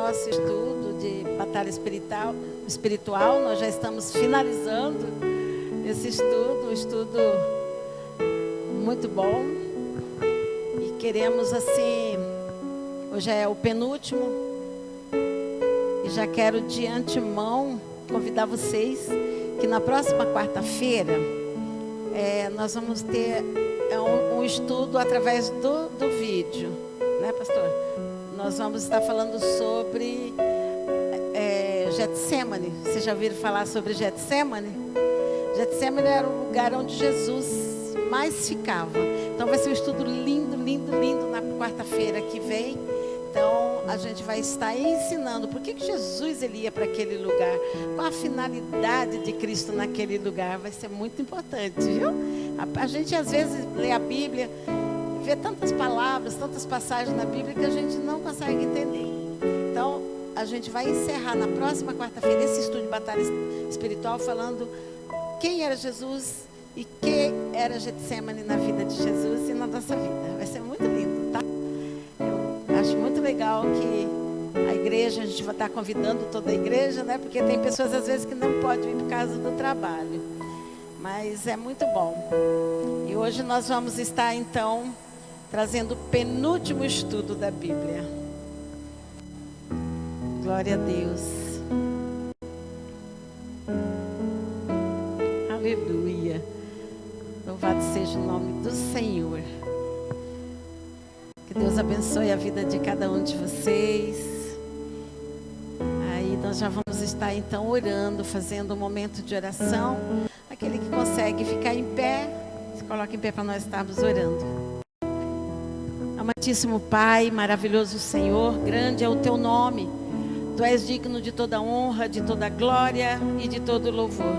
nosso estudo de batalha espiritual. Nós já estamos finalizando esse estudo, um estudo muito bom. E queremos assim, hoje é o penúltimo, e já quero de antemão convidar vocês que na próxima quarta-feira nós vamos ter um estudo através do vídeo, né, pastor? Nós vamos estar falando sobre Getsemane. Vocês já ouviram falar sobre Getsemane? Getsemane era o lugar onde Jesus mais ficava. Então vai ser um estudo lindo, lindo, lindo na quarta-feira que vem. Então a gente vai estar ensinando por que Jesus ele ia para aquele lugar, qual a finalidade de Cristo naquele lugar. Vai ser muito importante, viu? A gente às vezes lê a Bíblia, vê tantas palavras, tantas passagens na Bíblia que a gente não consegue entender. Então a gente vai encerrar na próxima quarta-feira esse estudo de batalha espiritual falando quem era Jesus e que era Getsemane na vida de Jesus e na nossa vida. Vai ser muito lindo, tá? Eu acho muito legal que a igreja, a gente vai estar convidando toda a igreja, né? Porque tem pessoas às vezes que não podem ir por causa do trabalho. Mas é muito bom. E hoje nós vamos estar então trazendo o penúltimo estudo da Bíblia. Glória a Deus. Aleluia. Louvado seja o nome do Senhor. Que Deus abençoe a vida de cada um de vocês. Aí nós já vamos estar então orando, fazendo um momento de oração. Aquele que consegue ficar em pé, se coloca em pé para nós estarmos orando. Amantíssimo Pai, maravilhoso Senhor, grande é o teu nome. Tu és digno de toda honra, de toda glória e de todo louvor.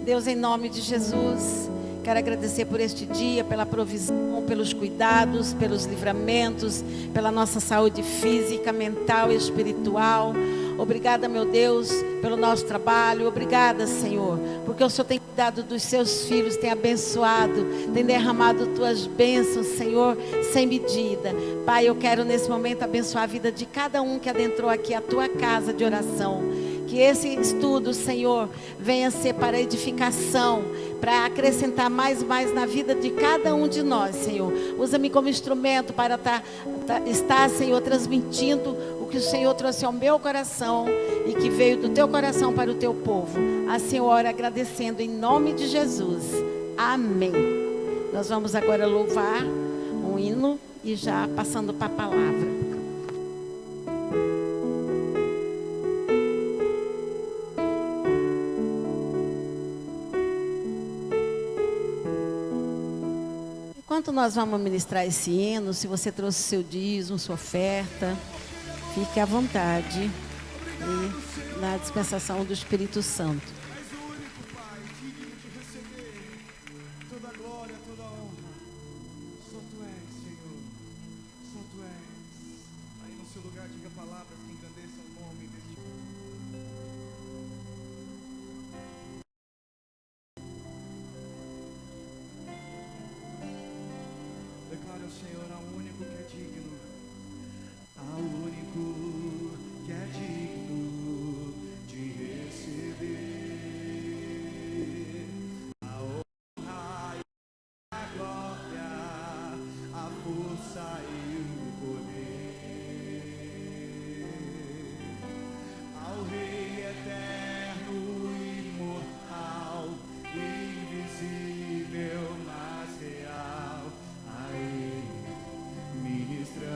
Deus, em nome de Jesus, quero agradecer por este dia, pela provisão, pelos cuidados, pelos livramentos, pela nossa saúde física, mental e espiritual. Obrigada, meu Deus, pelo nosso trabalho. Obrigada, Senhor, porque o Senhor tem cuidado dos seus filhos, tem abençoado, tem derramado tuas bênçãos, Senhor, sem medida. Pai, eu quero nesse momento abençoar a vida de cada um que adentrou aqui a tua casa de oração. Que esse estudo, Senhor, venha ser para edificação, para acrescentar mais e mais na vida de cada um de nós, Senhor. Usa-me como instrumento para estar, Senhor, transmitindo o que o Senhor trouxe ao meu coração e que veio do teu coração para o teu povo. Assim eu oro agradecendo em nome de Jesus. Amém. Nós vamos agora louvar um hino e já passando para a palavra. Enquanto nós vamos ministrar esse hino, se você trouxe seu dízimo, sua oferta, fique à vontade e na dispensação do Espírito Santo. Ministra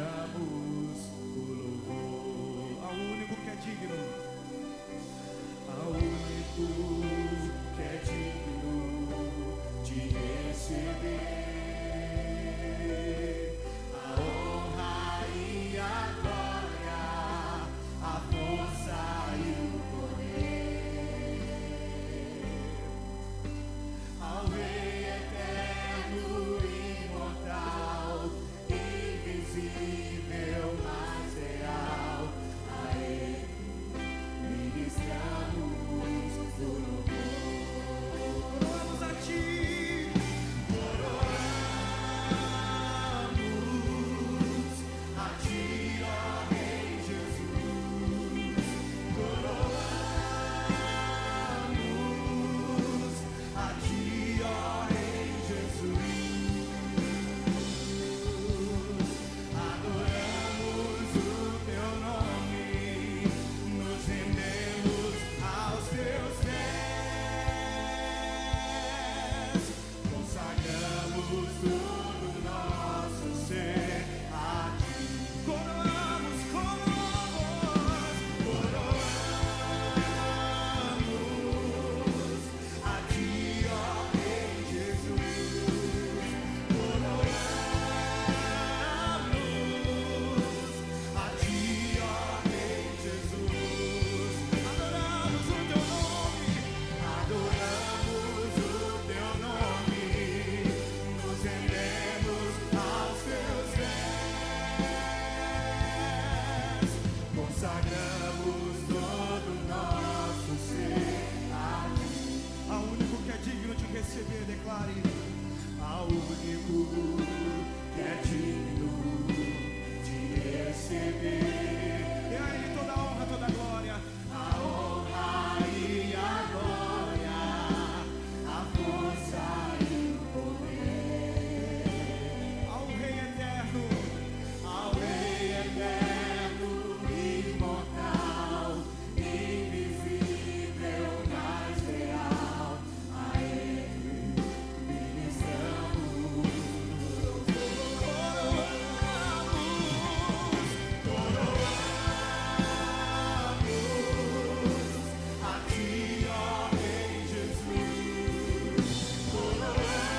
receber, declare ao único que é digno de receber. E a Ele toda a honra, toda a glória. A honra e a glória, a força e o poder. Ao Rei eterno, imortal, invisível, mas real, a Ele ministramos. Coroamos a Ti, ó Rei Jesus. Coroamos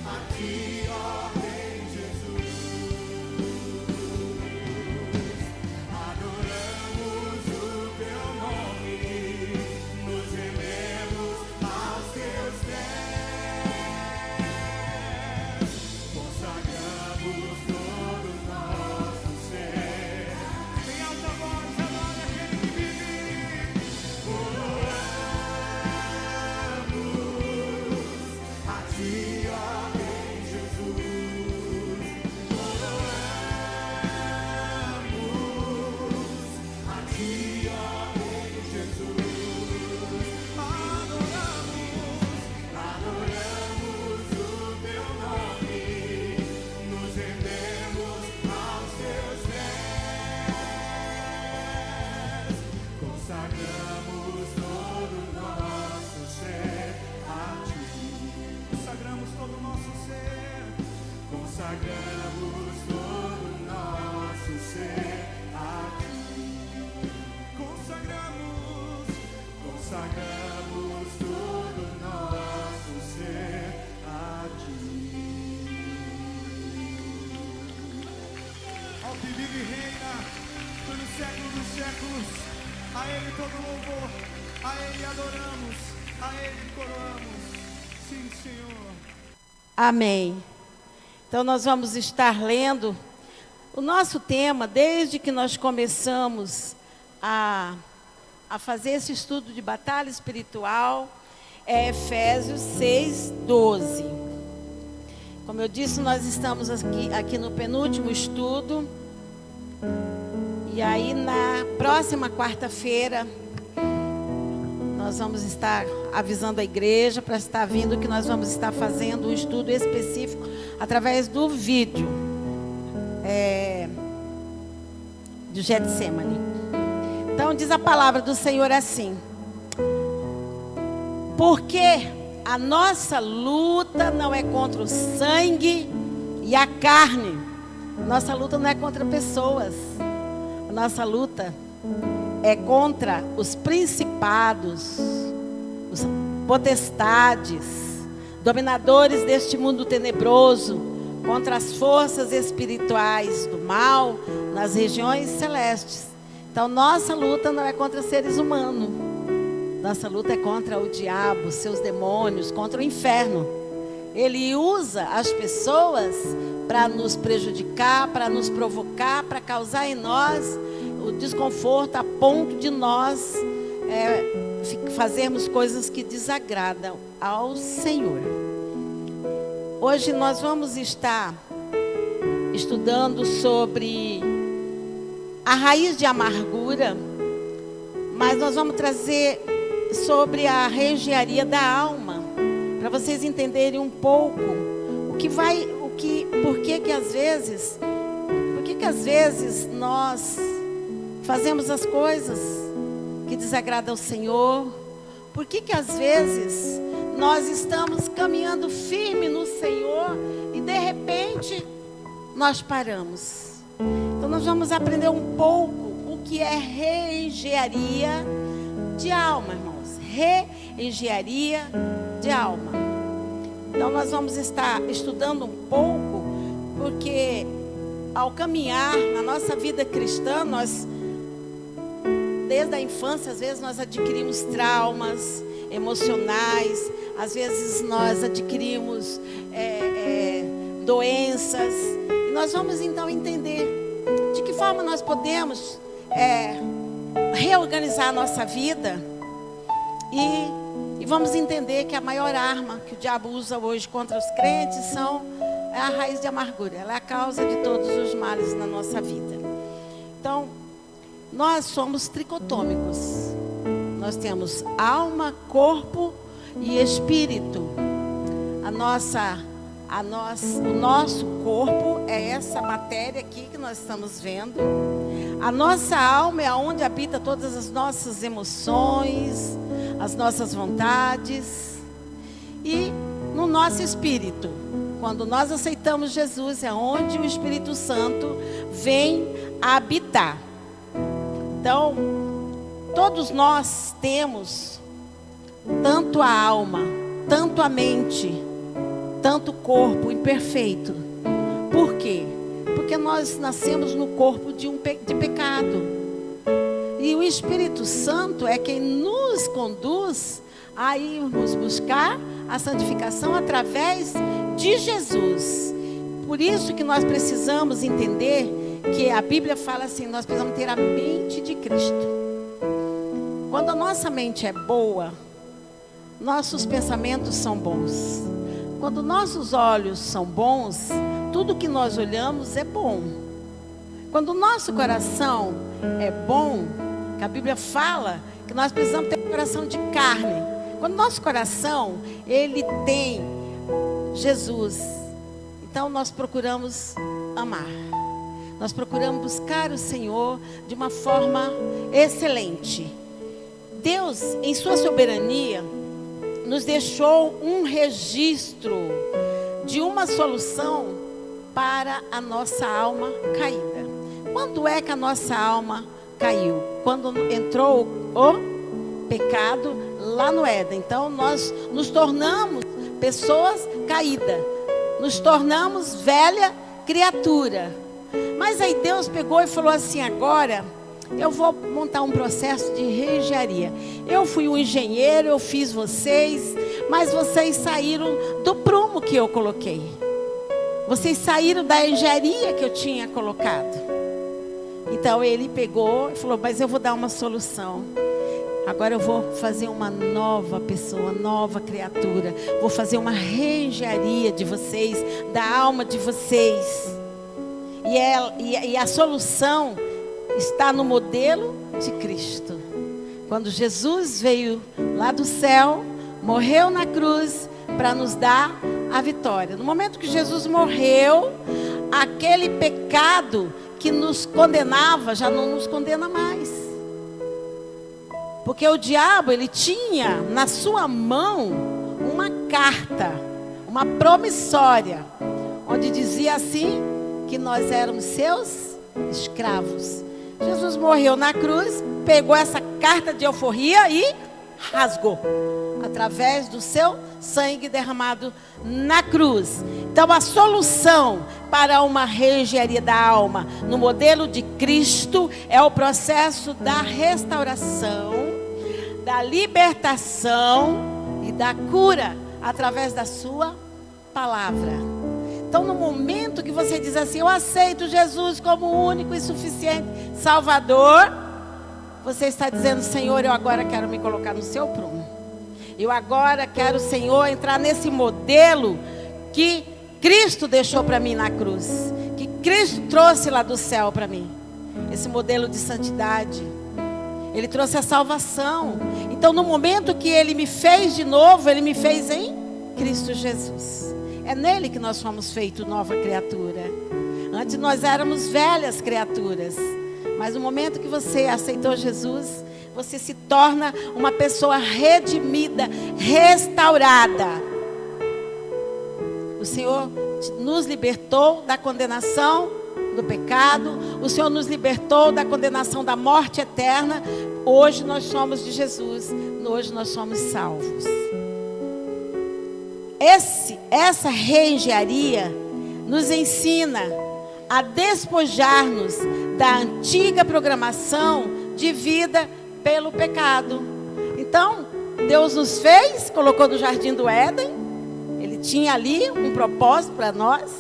a Ti, ó Rei Jesus. Adoramos o Teu nome, nos rendemos aos Teus pés, consagramos todo o nosso ser. Em alta voz, adore aquele que vive. Coroamos a Ti, ó Rei Jesus. Coroamos a Ti, ó Rei Jesus. Adoramos o Teu nome, nos rendemos aos Teus pés, consagramos todo o nosso ser a Ti. Consagramos todo o nosso ser. Consagramos todo o nosso ser a Ti. Consagramos todo o nosso ser a Ti. Ao que vive e reina pelos séculos dos séculos, a Ele todo louvor, a Ele adoramos, a Ele coroamos. Sim, Senhor. Amém. Então nós vamos estar lendo o nosso tema, desde que nós começamos a fazer esse estudo de batalha espiritual, é Efésios 6:12. Como eu disse, nós estamos aqui no penúltimo estudo. E aí na próxima quarta-feira nós vamos estar avisando a igreja para estar vindo que nós vamos estar fazendo um estudo específico através do vídeo do Getsemane. Então diz a palavra do Senhor assim: porque a nossa luta não é contra o sangue e a carne. Nossa luta não é contra pessoas. A nossa luta é contra os principados, os potestades, dominadores deste mundo tenebroso, contra as forças espirituais do mal nas regiões celestes. Então nossa luta não é contra seres humanos. Nossa luta é contra o diabo, seus demônios, contra o inferno. Ele usa as pessoas para nos prejudicar, para nos provocar, para causar em nós o desconforto a ponto de nós fazermos coisas que desagradam ao Senhor. Hoje nós vamos estar estudando sobre a raiz de amargura, mas nós vamos trazer sobre a reengenharia da alma, para vocês entenderem um pouco por que às vezes nós fazemos as coisas que desagradam ao Senhor, por que às vezes nós estamos caminhando firme no Senhor e de repente nós paramos. Então nós vamos aprender um pouco o que é reengenharia de alma, irmãos. Reengenharia de alma. Então nós vamos estar estudando um pouco, porque ao caminhar na nossa vida cristã, desde a infância, às vezes nós adquirimos traumas emocionais, às vezes nós adquirimos doenças, e nós vamos então entender de que forma nós podemos reorganizar a nossa vida E vamos entender que a maior arma que o diabo usa hoje contra os crentes é a raiz de amargura. Ela é a causa de todos os males na nossa vida. Então, nós somos tricotômicos. Nós temos alma, corpo e espírito. O nosso corpo é essa matéria aqui que nós estamos vendo. A nossa alma é onde habita todas as nossas emoções, as nossas vontades. E no nosso espírito, quando nós aceitamos Jesus, é onde o Espírito Santo vem habitar. Então, todos nós temos tanto a alma, tanto a mente, tanto o corpo imperfeito. Por quê? Porque nós nascemos no corpo de pecado. E o Espírito Santo é quem nos conduz a irmos buscar a santificação através de Jesus. Por isso que nós precisamos entender que a Bíblia fala assim, nós precisamos ter a mente de Cristo. Quando a nossa mente é boa, nossos pensamentos são bons. Quando nossos olhos são bons, tudo que nós olhamos é bom. Quando o nosso coração é bom, que a Bíblia fala que nós precisamos ter um coração de carne. Quando nosso coração, ele tem Jesus, então nós procuramos amar. Nós procuramos buscar o Senhor de uma forma excelente. Deus, em sua soberania, nos deixou um registro de uma solução para a nossa alma caída. Quando é que a nossa alma caiu? Quando entrou o pecado lá no Éden. Então nós nos tornamos pessoas caídas, nos tornamos velha criatura. Mas aí Deus pegou e falou assim: agora eu vou montar um processo de reengenharia. Eu fui um engenheiro, eu fiz vocês, mas vocês saíram do prumo que eu coloquei. Vocês saíram da engenharia que eu tinha colocado. Então ele pegou e falou: mas eu vou dar uma solução. Agora eu vou fazer uma nova pessoa, nova criatura. Vou fazer uma reengenharia de vocês, da alma de vocês. E a solução está no modelo de Cristo. Quando Jesus veio lá do céu, morreu na cruz para nos dar a vitória. No momento que Jesus morreu, aquele pecado que nos condenava já não nos condena mais. Porque o diabo, ele tinha na sua mão uma carta, uma promissória, onde dizia assim, que nós éramos seus escravos. Jesus morreu na cruz, pegou essa carta de alforria e rasgou, através do seu sangue derramado na cruz. Então a solução para uma reengenharia da alma no modelo de Cristo é o processo da restauração, da libertação e da cura através da sua palavra. Então no momento que você diz assim: eu aceito Jesus como único e suficiente Salvador, você está dizendo: Senhor, eu agora quero me colocar no seu prumo. Eu agora quero, Senhor, entrar nesse modelo que Cristo deixou para mim na cruz, que Cristo trouxe lá do céu para mim. Esse modelo de santidade. Ele trouxe a salvação. Então no momento que Ele me fez de novo, Ele me fez em Cristo Jesus. É nele que nós fomos feitos nova criatura. Antes nós éramos velhas criaturas. Mas no momento que você aceitou Jesus, você se torna uma pessoa redimida, restaurada. O Senhor nos libertou da condenação do pecado. O Senhor nos libertou da condenação da morte eterna. Hoje nós somos de Jesus. Hoje nós somos salvos. Essa reengenharia nos ensina a despojar-nos da antiga programação de vida pelo pecado. Então, Deus nos fez, colocou no jardim do Éden. Ele tinha ali um propósito para nós.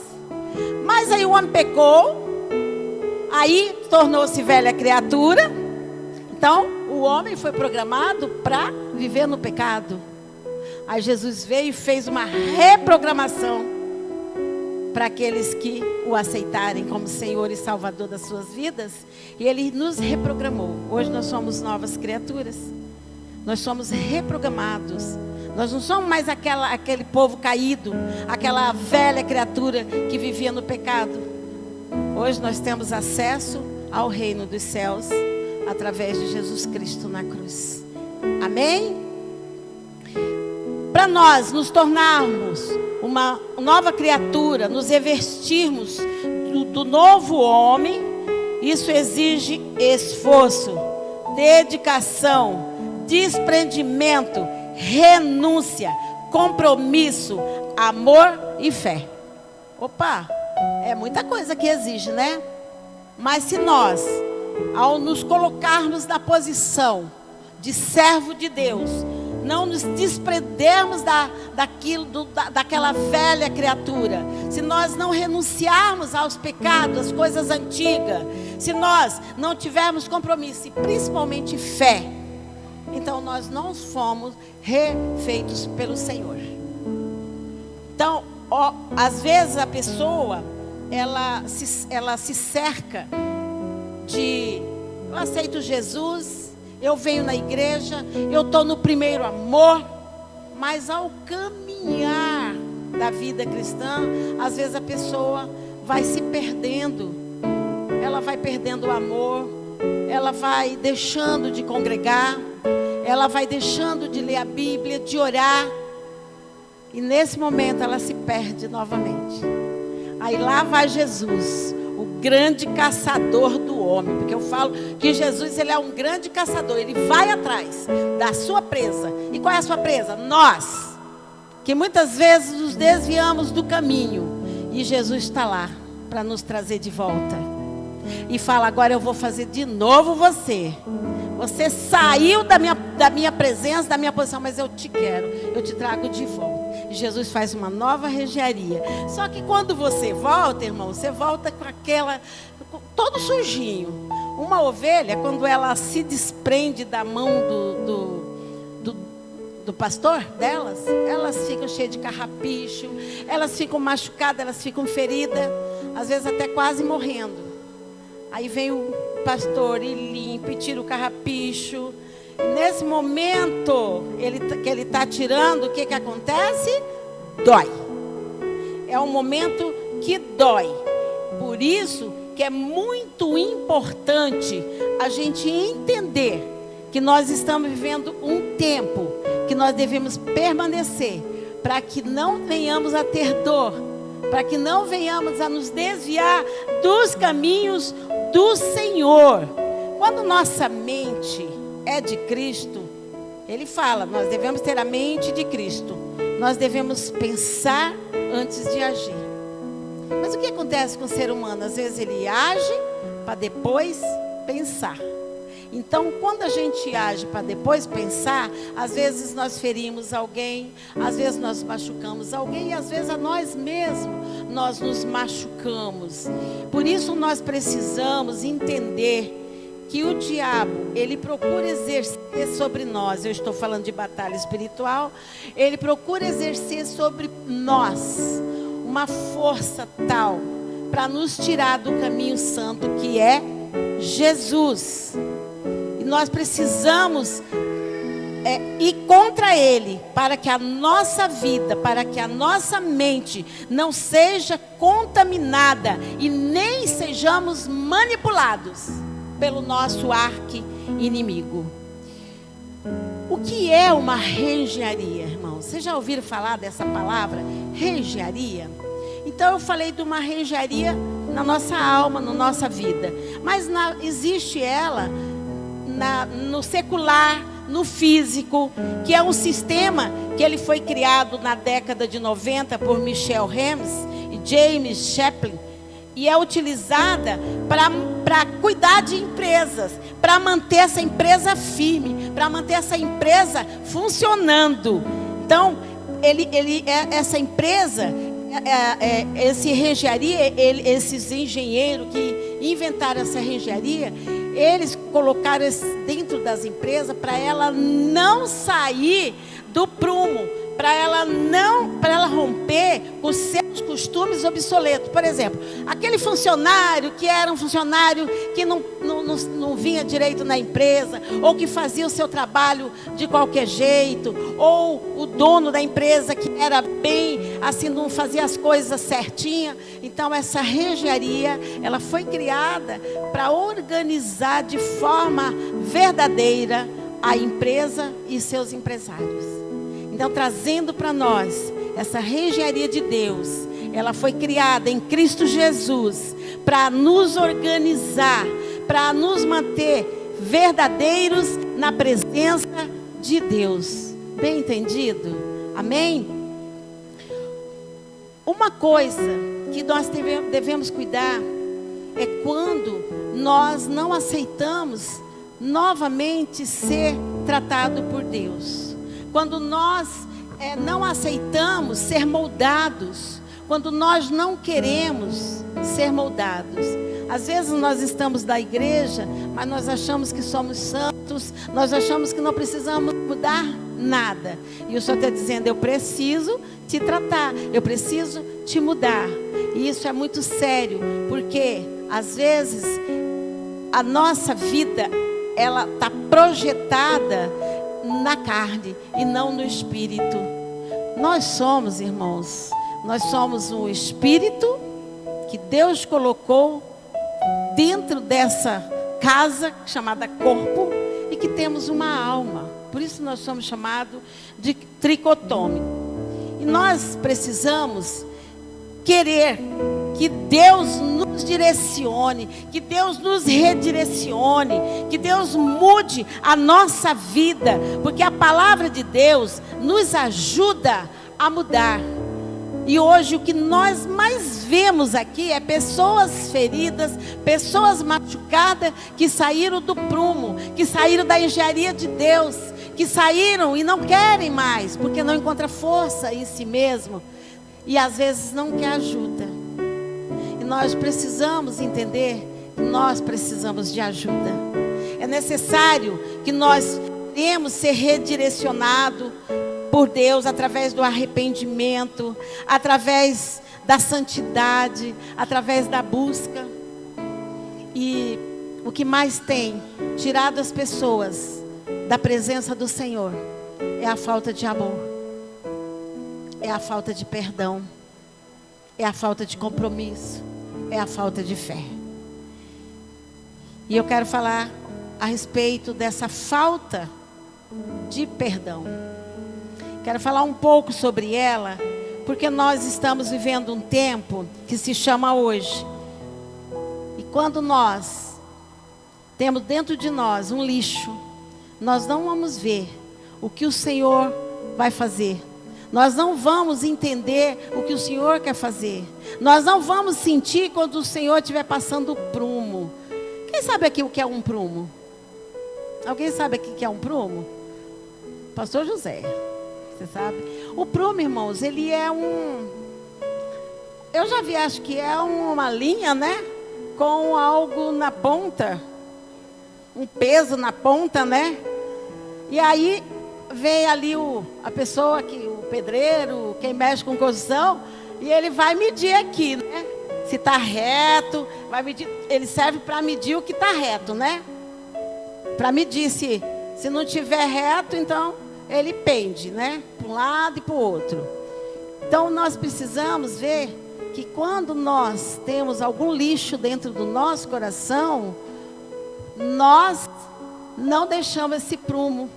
Mas aí o homem pecou, aí tornou-se velha criatura. Então, o homem foi programado para viver no pecado. Aí Jesus veio e fez uma reprogramação para aqueles que o aceitarem como Senhor e Salvador das suas vidas. E Ele nos reprogramou. Hoje nós somos novas criaturas. Nós somos reprogramados. Nós não somos mais aquele povo caído, aquela velha criatura que vivia no pecado. Hoje nós temos acesso ao reino dos céus através de Jesus Cristo na cruz. Amém? Para nós nos tornarmos uma nova criatura, nos revestirmos do novo homem, isso exige esforço, dedicação, desprendimento, renúncia, compromisso, amor e fé. Opa, é muita coisa que exige, né? Mas se nós, ao nos colocarmos na posição de servo de Deus, não nos desprendermos daquela velha criatura, se nós não renunciarmos aos pecados, às coisas antigas, se nós não tivermos compromisso e principalmente fé, então nós não fomos refeitos pelo Senhor. Então, às vezes a pessoa, ela se cerca de: eu aceito Jesus, eu venho na igreja, eu estou no primeiro amor. Mas ao caminhar da vida cristã, às vezes a pessoa vai se perdendo. Ela vai perdendo o amor, ela vai deixando de congregar, ela vai deixando de ler a Bíblia, de orar. E nesse momento ela se perde novamente. Aí lá vai Jesus, o grande caçador do homem. Porque eu falo que Jesus, ele é um grande caçador. Ele vai atrás da sua presa. E qual é a sua presa? Nós, que muitas vezes nos desviamos do caminho. E Jesus está lá para nos trazer de volta. E fala: agora eu vou fazer de novo você. Você saiu da minha presença, da minha posição, mas eu te quero, eu te trago de volta. E Jesus faz uma nova reengenharia. Só que quando você volta, irmão, você volta com todo sujinho. Uma ovelha, quando ela se desprende da mão do pastor delas, elas ficam cheias de carrapicho, elas ficam machucadas, elas ficam feridas, às vezes até quase morrendo. Aí vem o pastor e limpa e tira o carrapicho. E nesse momento que ele está tirando, o que acontece? Dói. É um momento que dói. Por isso que é muito importante a gente entender que nós estamos vivendo um tempo que nós devemos permanecer, para que não venhamos a ter dor, para que não venhamos a nos desviar dos caminhos do Senhor. Quando nossa mente é de Cristo, Ele fala: nós devemos ter a mente de Cristo. Nós devemos pensar antes de agir. Mas o que acontece com o ser humano? Às vezes ele age para depois pensar. Então, quando a gente age para depois pensar, às vezes nós ferimos alguém, às vezes nós machucamos alguém, e às vezes a nós mesmos nós nos machucamos. Por isso nós precisamos entender que o diabo, ele procura exercer sobre nós, eu estou falando de batalha espiritual, ele procura exercer sobre nós uma força tal para nos tirar do caminho santo que é Jesus. E nós precisamos ir contra ele, para que a nossa vida, para que a nossa mente não seja contaminada e nem sejamos manipulados pelo nosso arqui-inimigo. O que é uma reengenharia, irmão? Vocês já ouviram falar dessa palavra, reengenharia? Então eu falei de uma reengenharia na nossa alma, na nossa vida. Mas existe ela no secular, no físico, que é um sistema que ele foi criado na década de 90 por Michel Hermes e James Chaplin, e é utilizada para cuidar de empresas, para manter essa empresa firme, para manter essa empresa funcionando. Então, essa empresa, esse reengenharia, esses engenheiros que inventaram essa reengenharia, eles colocaram dentro das empresas para ela não sair do prumo, para ela romper os seus costumes obsoletos. Por exemplo, aquele funcionário que era um funcionário que não vinha direito na empresa, ou que fazia o seu trabalho de qualquer jeito, ou o dono da empresa que era bem, assim, não fazia as coisas certinha. Então essa reengenharia, ela foi criada para organizar de forma verdadeira a empresa e seus empresários. Então, trazendo para nós essa reengenharia de Deus, ela foi criada em Cristo Jesus para nos organizar, para nos manter verdadeiros na presença de Deus. Bem entendido? Amém? Uma coisa que nós devemos cuidar é quando nós não aceitamos novamente ser tratado por Deus. Quando nós não aceitamos ser moldados, quando nós não queremos ser moldados. Às vezes nós estamos na igreja, mas nós achamos que somos santos, nós achamos que não precisamos mudar nada. E o Senhor está dizendo, eu preciso te tratar, eu preciso te mudar. E isso é muito sério, porque às vezes a nossa vida, ela está projetada na carne e não no espírito. Nós somos, irmãos, nós somos um espírito que Deus colocou dentro dessa casa chamada corpo e que temos uma alma. Por isso nós somos chamados de tricotome. E nós precisamos querer que Deus nos direcione, que Deus nos redirecione, que Deus mude a nossa vida, porque a palavra de Deus nos ajuda a mudar. E hoje o que nós mais vemos aqui é pessoas feridas, pessoas machucadas, que saíram do prumo, que saíram da engenharia de Deus, que saíram e não querem mais, porque não encontra força em si mesmo, e às vezes não quer ajuda. E nós precisamos entender que nós precisamos de ajuda. É necessário que nós queremos ser redirecionados por Deus através do arrependimento, através da santidade, através da busca. E o que mais tem tirado as pessoas da presença do Senhor é a falta de amor, é a falta de perdão, é a falta de compromisso, é a falta de fé. E eu quero falar a respeito dessa falta de perdão. Quero falar um pouco sobre ela, porque nós estamos vivendo um tempo que se chama hoje. E quando nós temos dentro de nós um lixo, nós não vamos ver o que o Senhor vai fazer. Nós não vamos entender o que o Senhor quer fazer. Nós não vamos sentir quando o Senhor estiver passando o prumo. Quem sabe aqui o que é um prumo? Alguém sabe aqui o que é um prumo? Pastor José. Você sabe? O prumo, irmãos, ele é eu já vi, acho que é uma linha, né? Com algo na ponta. Um peso na ponta, né? E aí vem ali a pessoa, o pedreiro, quem mexe com construção, e ele vai medir aqui, né? Se está reto, vai medir. Ele serve para medir o que está reto, né? Para medir se não estiver reto, então ele pende, né? Para um lado e para o outro. Então nós precisamos ver que quando nós temos algum lixo dentro do nosso coração, nós não deixamos esse prumo.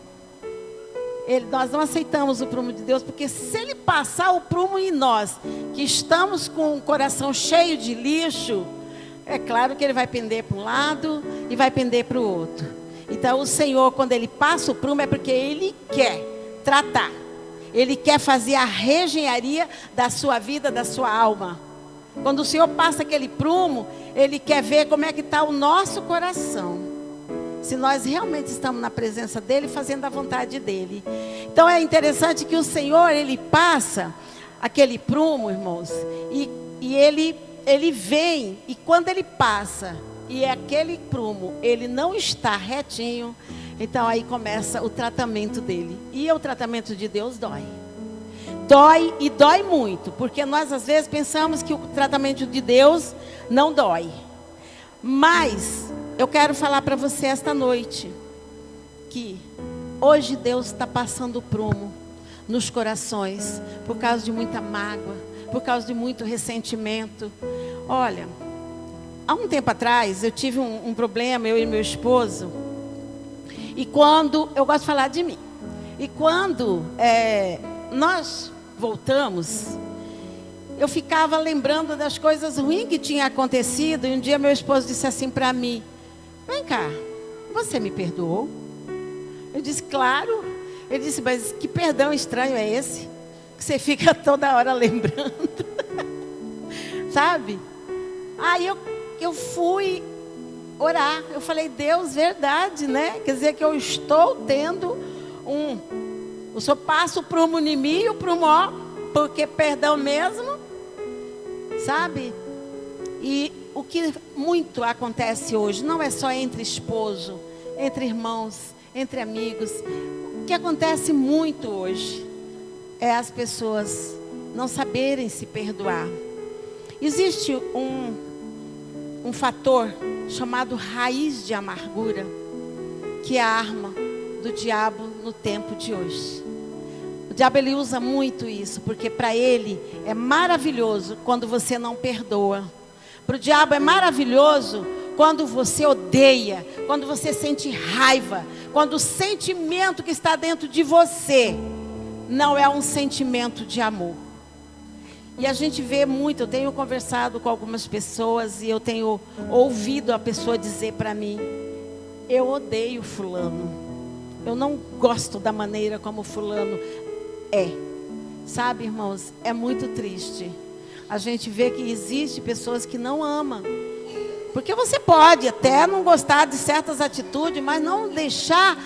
Nós não aceitamos o prumo de Deus, porque se Ele passar o prumo em nós, que estamos com o coração cheio de lixo, é claro que Ele vai pender para um lado e vai pender para o outro. Então o Senhor, quando Ele passa o prumo, é porque Ele quer tratar. Ele quer fazer a reengenharia da sua vida, da sua alma. Quando o Senhor passa aquele prumo, Ele quer ver como é que está o nosso coração. Se nós realmente estamos na presença dEle, fazendo a vontade dEle. Então é interessante que o Senhor, Ele passa aquele prumo, irmãos, e ele vem, e quando ele passa, e aquele prumo, ele não está retinho, então aí começa o tratamento dele. E o tratamento de Deus dói. Dói e dói muito, porque nós às vezes pensamos que o tratamento de Deus não dói. Mas eu quero falar para você esta noite, que hoje Deus está passando o prumo nos corações, por causa de muita mágoa, por causa de muito ressentimento. Olha, há um tempo atrás eu tive um problema, eu e meu esposo, e quando, eu gosto de falar de mim, e quando nós voltamos, eu ficava lembrando das coisas ruins que tinham acontecido, e um dia meu esposo disse assim para mim: vem cá, você me perdoou? Eu disse, claro. Ele disse, mas que perdão estranho é esse? Que você fica toda hora lembrando. Sabe? Aí eu fui orar. Eu falei, Deus, verdade, né? Quer dizer que eu estou tendo o Senhor passa o prumo em mim e o prumo, ó, porque perdão mesmo. Sabe? E o que muito acontece hoje, não é só entre esposo, entre irmãos, entre amigos. O que acontece muito hoje é as pessoas não saberem se perdoar. Existe um fator chamado raiz de amargura, que é a arma do diabo no tempo de hoje. O diabo, ele usa muito isso, porque para ele é maravilhoso quando você não perdoa. Para o diabo é maravilhoso quando você odeia, quando você sente raiva, quando o sentimento que está dentro de você não é um sentimento de amor. E a gente vê muito, eu tenho conversado com algumas pessoas e eu tenho ouvido a pessoa dizer para mim: eu odeio fulano, eu não gosto da maneira como fulano é. Sabe, irmãos, é muito triste. A gente vê que existe pessoas que não amam. Porque você pode até não gostar de certas atitudes, mas não deixar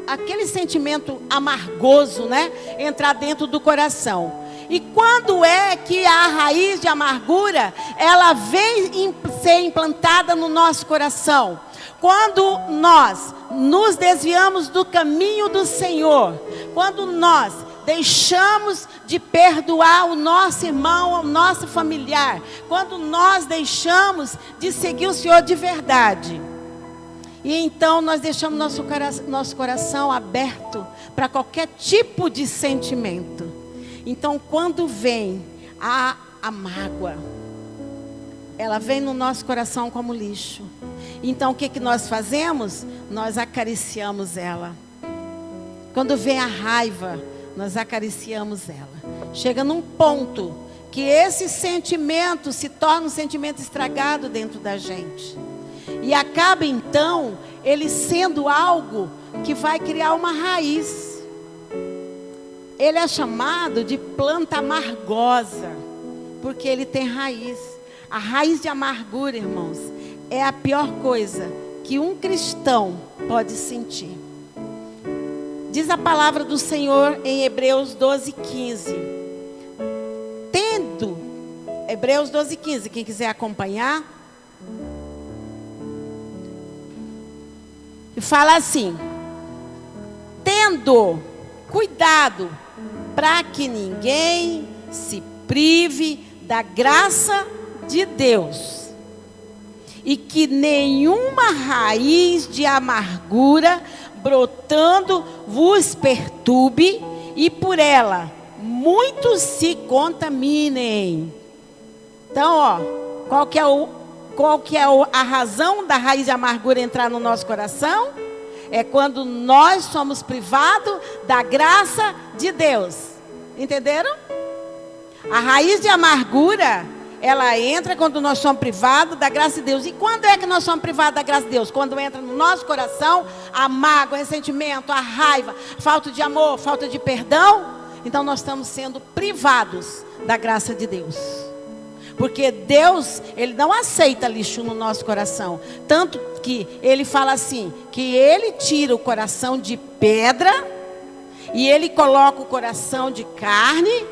aquele sentimento amargoso, né, entrar dentro do coração. E quando é que a raiz de amargura, ela vem ser implantada no nosso coração? Quando nós nos desviamos do caminho do Senhor, quando nós deixamos de perdoar o nosso irmão, o nosso familiar, quando nós deixamos de seguir o Senhor de verdade, e então nós deixamos nosso coração aberto para qualquer tipo de sentimento. Então quando vem a mágoa, ela vem no nosso coração como lixo. Então o que nós fazemos? Nós acariciamos ela. Quando vem a raiva, nós acariciamos ela. Chega num ponto que esse sentimento se torna um sentimento estragado dentro da gente. E acaba então ele sendo algo que vai criar uma raiz. Ele é chamado de planta amargosa, porque ele tem raiz. A raiz de amargura, irmãos, é a pior coisa que um cristão pode sentir. Diz a palavra do Senhor em Hebreus 12:15. Hebreus 12:15, quem quiser acompanhar. E fala assim: tendo cuidado para que ninguém se prive da graça de Deus, e que nenhuma raiz de amargura brotando vos perturbe, e por ela muitos se contaminem. Então, ó, qual que é a razão da raiz de amargura entrar no nosso coração? É quando nós somos privados da graça de Deus. Entenderam? A raiz de amargura, ela entra quando nós somos privados da graça de Deus. E quando é que nós somos privados da graça de Deus? Quando entra no nosso coração a mágoa, o ressentimento, a raiva, falta de amor, falta de perdão. Então nós estamos sendo privados da graça de Deus. Porque Deus, Ele não aceita lixo no nosso coração. Tanto que Ele fala assim, que Ele tira o coração de pedra e Ele coloca o coração de carne.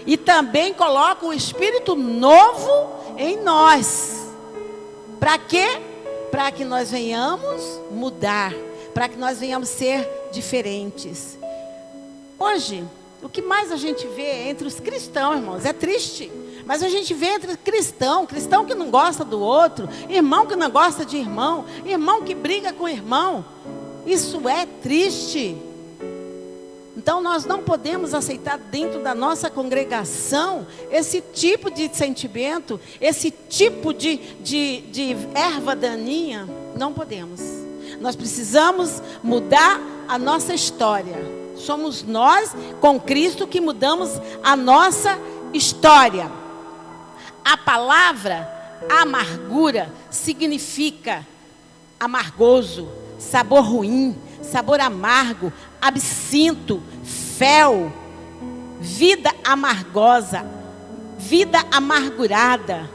E também coloca o Espírito novo em nós. Para quê? Para que nós venhamos mudar. Para que nós venhamos ser diferentes. Hoje, o que mais a gente vê entre os cristãos, irmãos, é triste. Mas a gente vê entre cristão que não gosta do outro, irmão que não gosta de irmão, irmão que briga com irmão. Isso é triste. Então nós não podemos aceitar dentro da nossa congregação esse tipo de sentimento, esse tipo de erva daninha. Não podemos. Nós precisamos mudar a nossa história. Somos nós, com Cristo, que mudamos a nossa história. A palavra amargura significa amargoso, sabor ruim, sabor amargo, absinto, fel, vida amargosa, vida amargurada,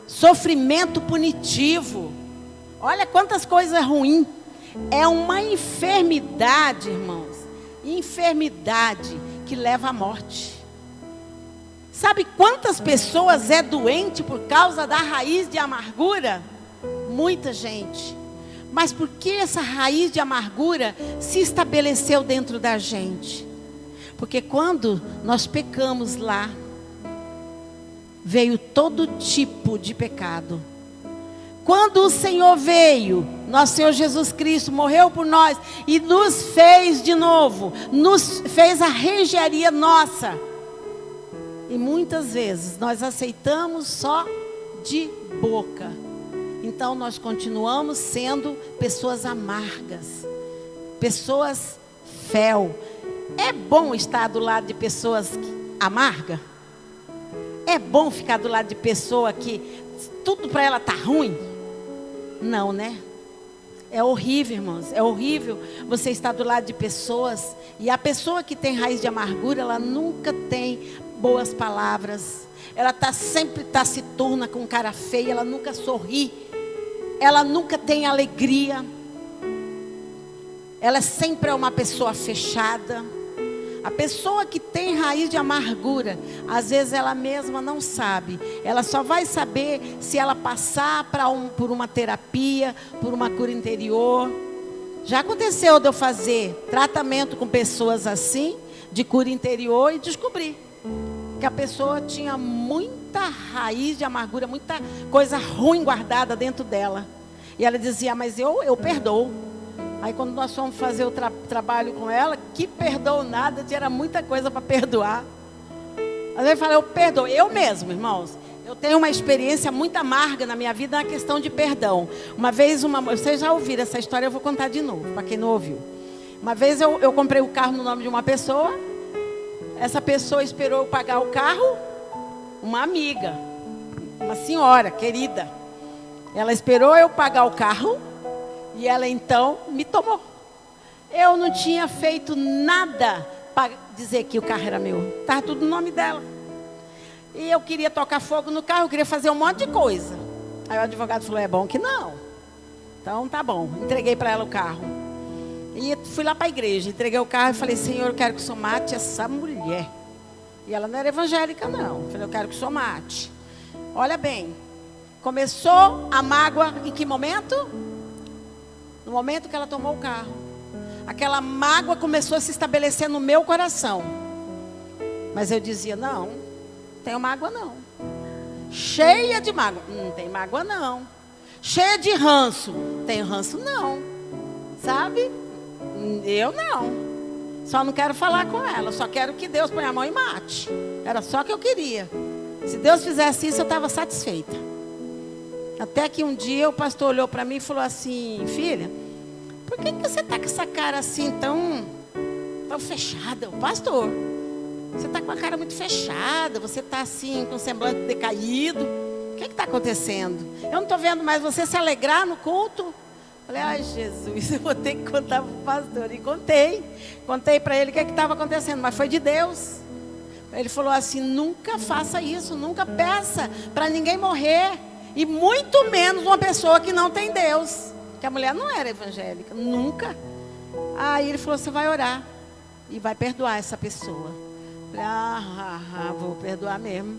sofrimento punitivo. Olha quantas coisas ruins. É uma enfermidade, irmãos. Enfermidade que leva à morte. Sabe quantas pessoas é doente por causa da raiz de amargura? Muita gente. Mas por que essa raiz de amargura se estabeleceu dentro da gente? Porque quando nós pecamos lá, veio todo tipo de pecado. Quando o Senhor veio, nosso Senhor Jesus Cristo morreu por nós e nos fez de novo, nos fez a reengenharia nossa. E muitas vezes nós aceitamos só de boca. Então nós continuamos sendo pessoas amargas, pessoas fel. É bom estar do lado de pessoas amargas? É bom ficar do lado de pessoa que tudo para ela tá ruim? Não, né? É horrível, irmãos. É horrível você estar do lado de pessoas. E a pessoa que tem raiz de amargura, ela nunca tem boas palavras. Ela sempre taciturna, com cara feia. Ela nunca sorri. Ela nunca tem alegria. Ela sempre é uma pessoa fechada. A pessoa que tem raiz de amargura, às vezes ela mesma não sabe. Ela só vai saber se ela passar por uma terapia, por uma cura interior. Já aconteceu de eu fazer tratamento com pessoas assim, de cura interior, e descobri que a pessoa tinha muita raiz de amargura, muita coisa ruim guardada dentro dela. E ela dizia, mas eu perdoo. Aí quando nós fomos fazer o trabalho com ela, que perdoo nada, tinha muita coisa para perdoar. Às vezes eu falo, eu perdoo, eu mesmo, irmãos. Eu tenho uma experiência muito amarga na minha vida na questão de perdão. Uma vez, vocês já ouviram essa história, eu vou contar de novo, para quem não ouviu. Uma vez eu comprei o carro no nome de uma pessoa. Essa pessoa esperou eu pagar o carro, uma amiga, uma senhora querida. Ela esperou eu pagar o carro. E ela então me tomou. Eu não tinha feito nada para dizer que o carro era meu. Estava tudo no nome dela. E eu queria tocar fogo no carro, eu queria fazer um monte de coisa. Aí o advogado falou, é bom que não. Então tá bom, entreguei para ela o carro. E fui lá para a igreja, entreguei o carro e falei, Senhor, eu quero que o Senhor mate essa mulher. E ela não era evangélica não. Eu falei, eu quero que o Senhor mate. Olha bem, começou a mágoa em que momento? No momento que ela tomou o carro. Aquela mágoa começou a se estabelecer no meu coração. Mas eu dizia, não tenho mágoa não. Cheia de mágoa, não tem mágoa não. Cheia de ranço, tenho ranço não. Sabe? Eu não. Só não quero falar com ela. Só quero que Deus ponha a mão e mate. Era só o que eu queria. Se Deus fizesse isso, eu estava satisfeita. Até que um dia o pastor olhou para mim e falou assim, filha, por que você está com essa cara assim tão fechada? Pastor, você está com a cara muito fechada, você está assim com o semblante decaído. O que está acontecendo? Eu não estou vendo mais você se alegrar no culto. Falei, ai Jesus, eu vou ter que contar para o pastor. E contei para ele o que estava acontecendo, mas foi de Deus. Ele falou assim, nunca faça isso, nunca peça para ninguém morrer. E muito menos uma pessoa que não tem Deus. Que a mulher não era evangélica, nunca. Aí ele falou, você vai orar e vai perdoar essa pessoa. Vou perdoar mesmo.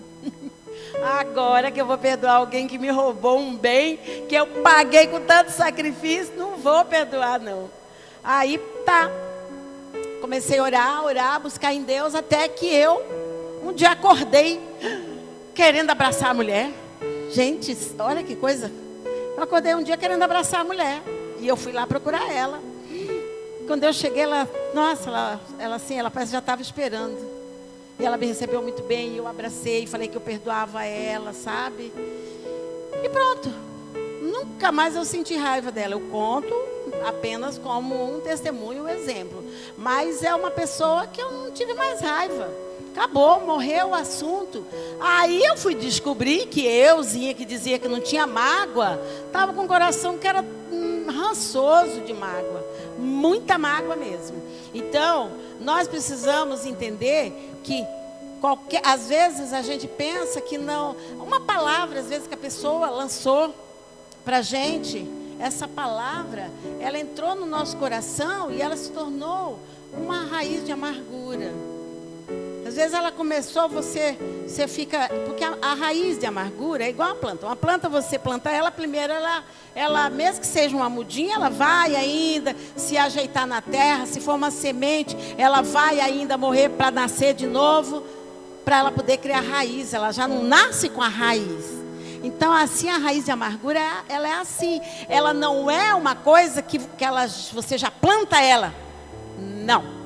Agora que eu vou perdoar alguém que me roubou um bem, que eu paguei com tanto sacrifício, não vou perdoar não. Aí tá. Comecei a orar, buscar em Deus, até que eu um dia acordei querendo abraçar a mulher. Gente, olha que coisa. Eu acordei um dia querendo abraçar a mulher. E eu fui lá procurar ela. Quando eu cheguei, ela parece que já estava esperando. E ela me recebeu muito bem. E eu abracei, falei que eu perdoava ela, sabe? E pronto. Nunca mais eu senti raiva dela. Eu conto apenas como um testemunho, um exemplo. Mas é uma pessoa que eu não tive mais raiva. Acabou, morreu o assunto. Aí eu fui descobrir que euzinha que dizia que não tinha mágoa, estava com o coração que era rançoso de mágoa. Muita mágoa mesmo. Então, nós precisamos entender que às vezes a gente pensa que não. Uma palavra, às vezes, que a pessoa lançou para a gente, essa palavra, ela entrou no nosso coração e ela se tornou uma raiz de amargura. Às vezes ela começou, você fica... Porque a raiz de amargura é igual a planta. Uma planta, você planta ela, primeiro ela, mesmo que seja uma mudinha, ela vai ainda se ajeitar na terra. Se for uma semente, ela vai ainda morrer para nascer de novo, para ela poder criar raiz. Ela já não nasce com a raiz. Então, assim, a raiz de amargura, ela é assim. Ela não é uma coisa que você já planta ela. Não.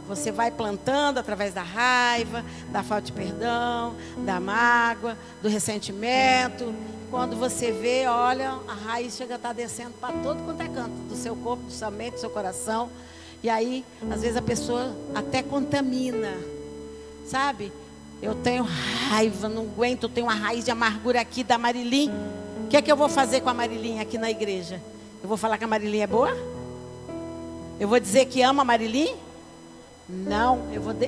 Você vai plantando através da raiva, da falta de perdão, da mágoa, do ressentimento. Quando você vê, olha, a raiz chega a estar descendo para todo quanto é canto, do seu corpo, da sua mente, do seu coração. E aí, às vezes a pessoa até contamina, sabe? Eu tenho raiva, não aguento, eu tenho uma raiz de amargura aqui da Marilim. O que é que eu vou fazer com a Marilim aqui na igreja? Eu vou falar que a Marilim é boa? Eu vou dizer que amo a Marilim? Não,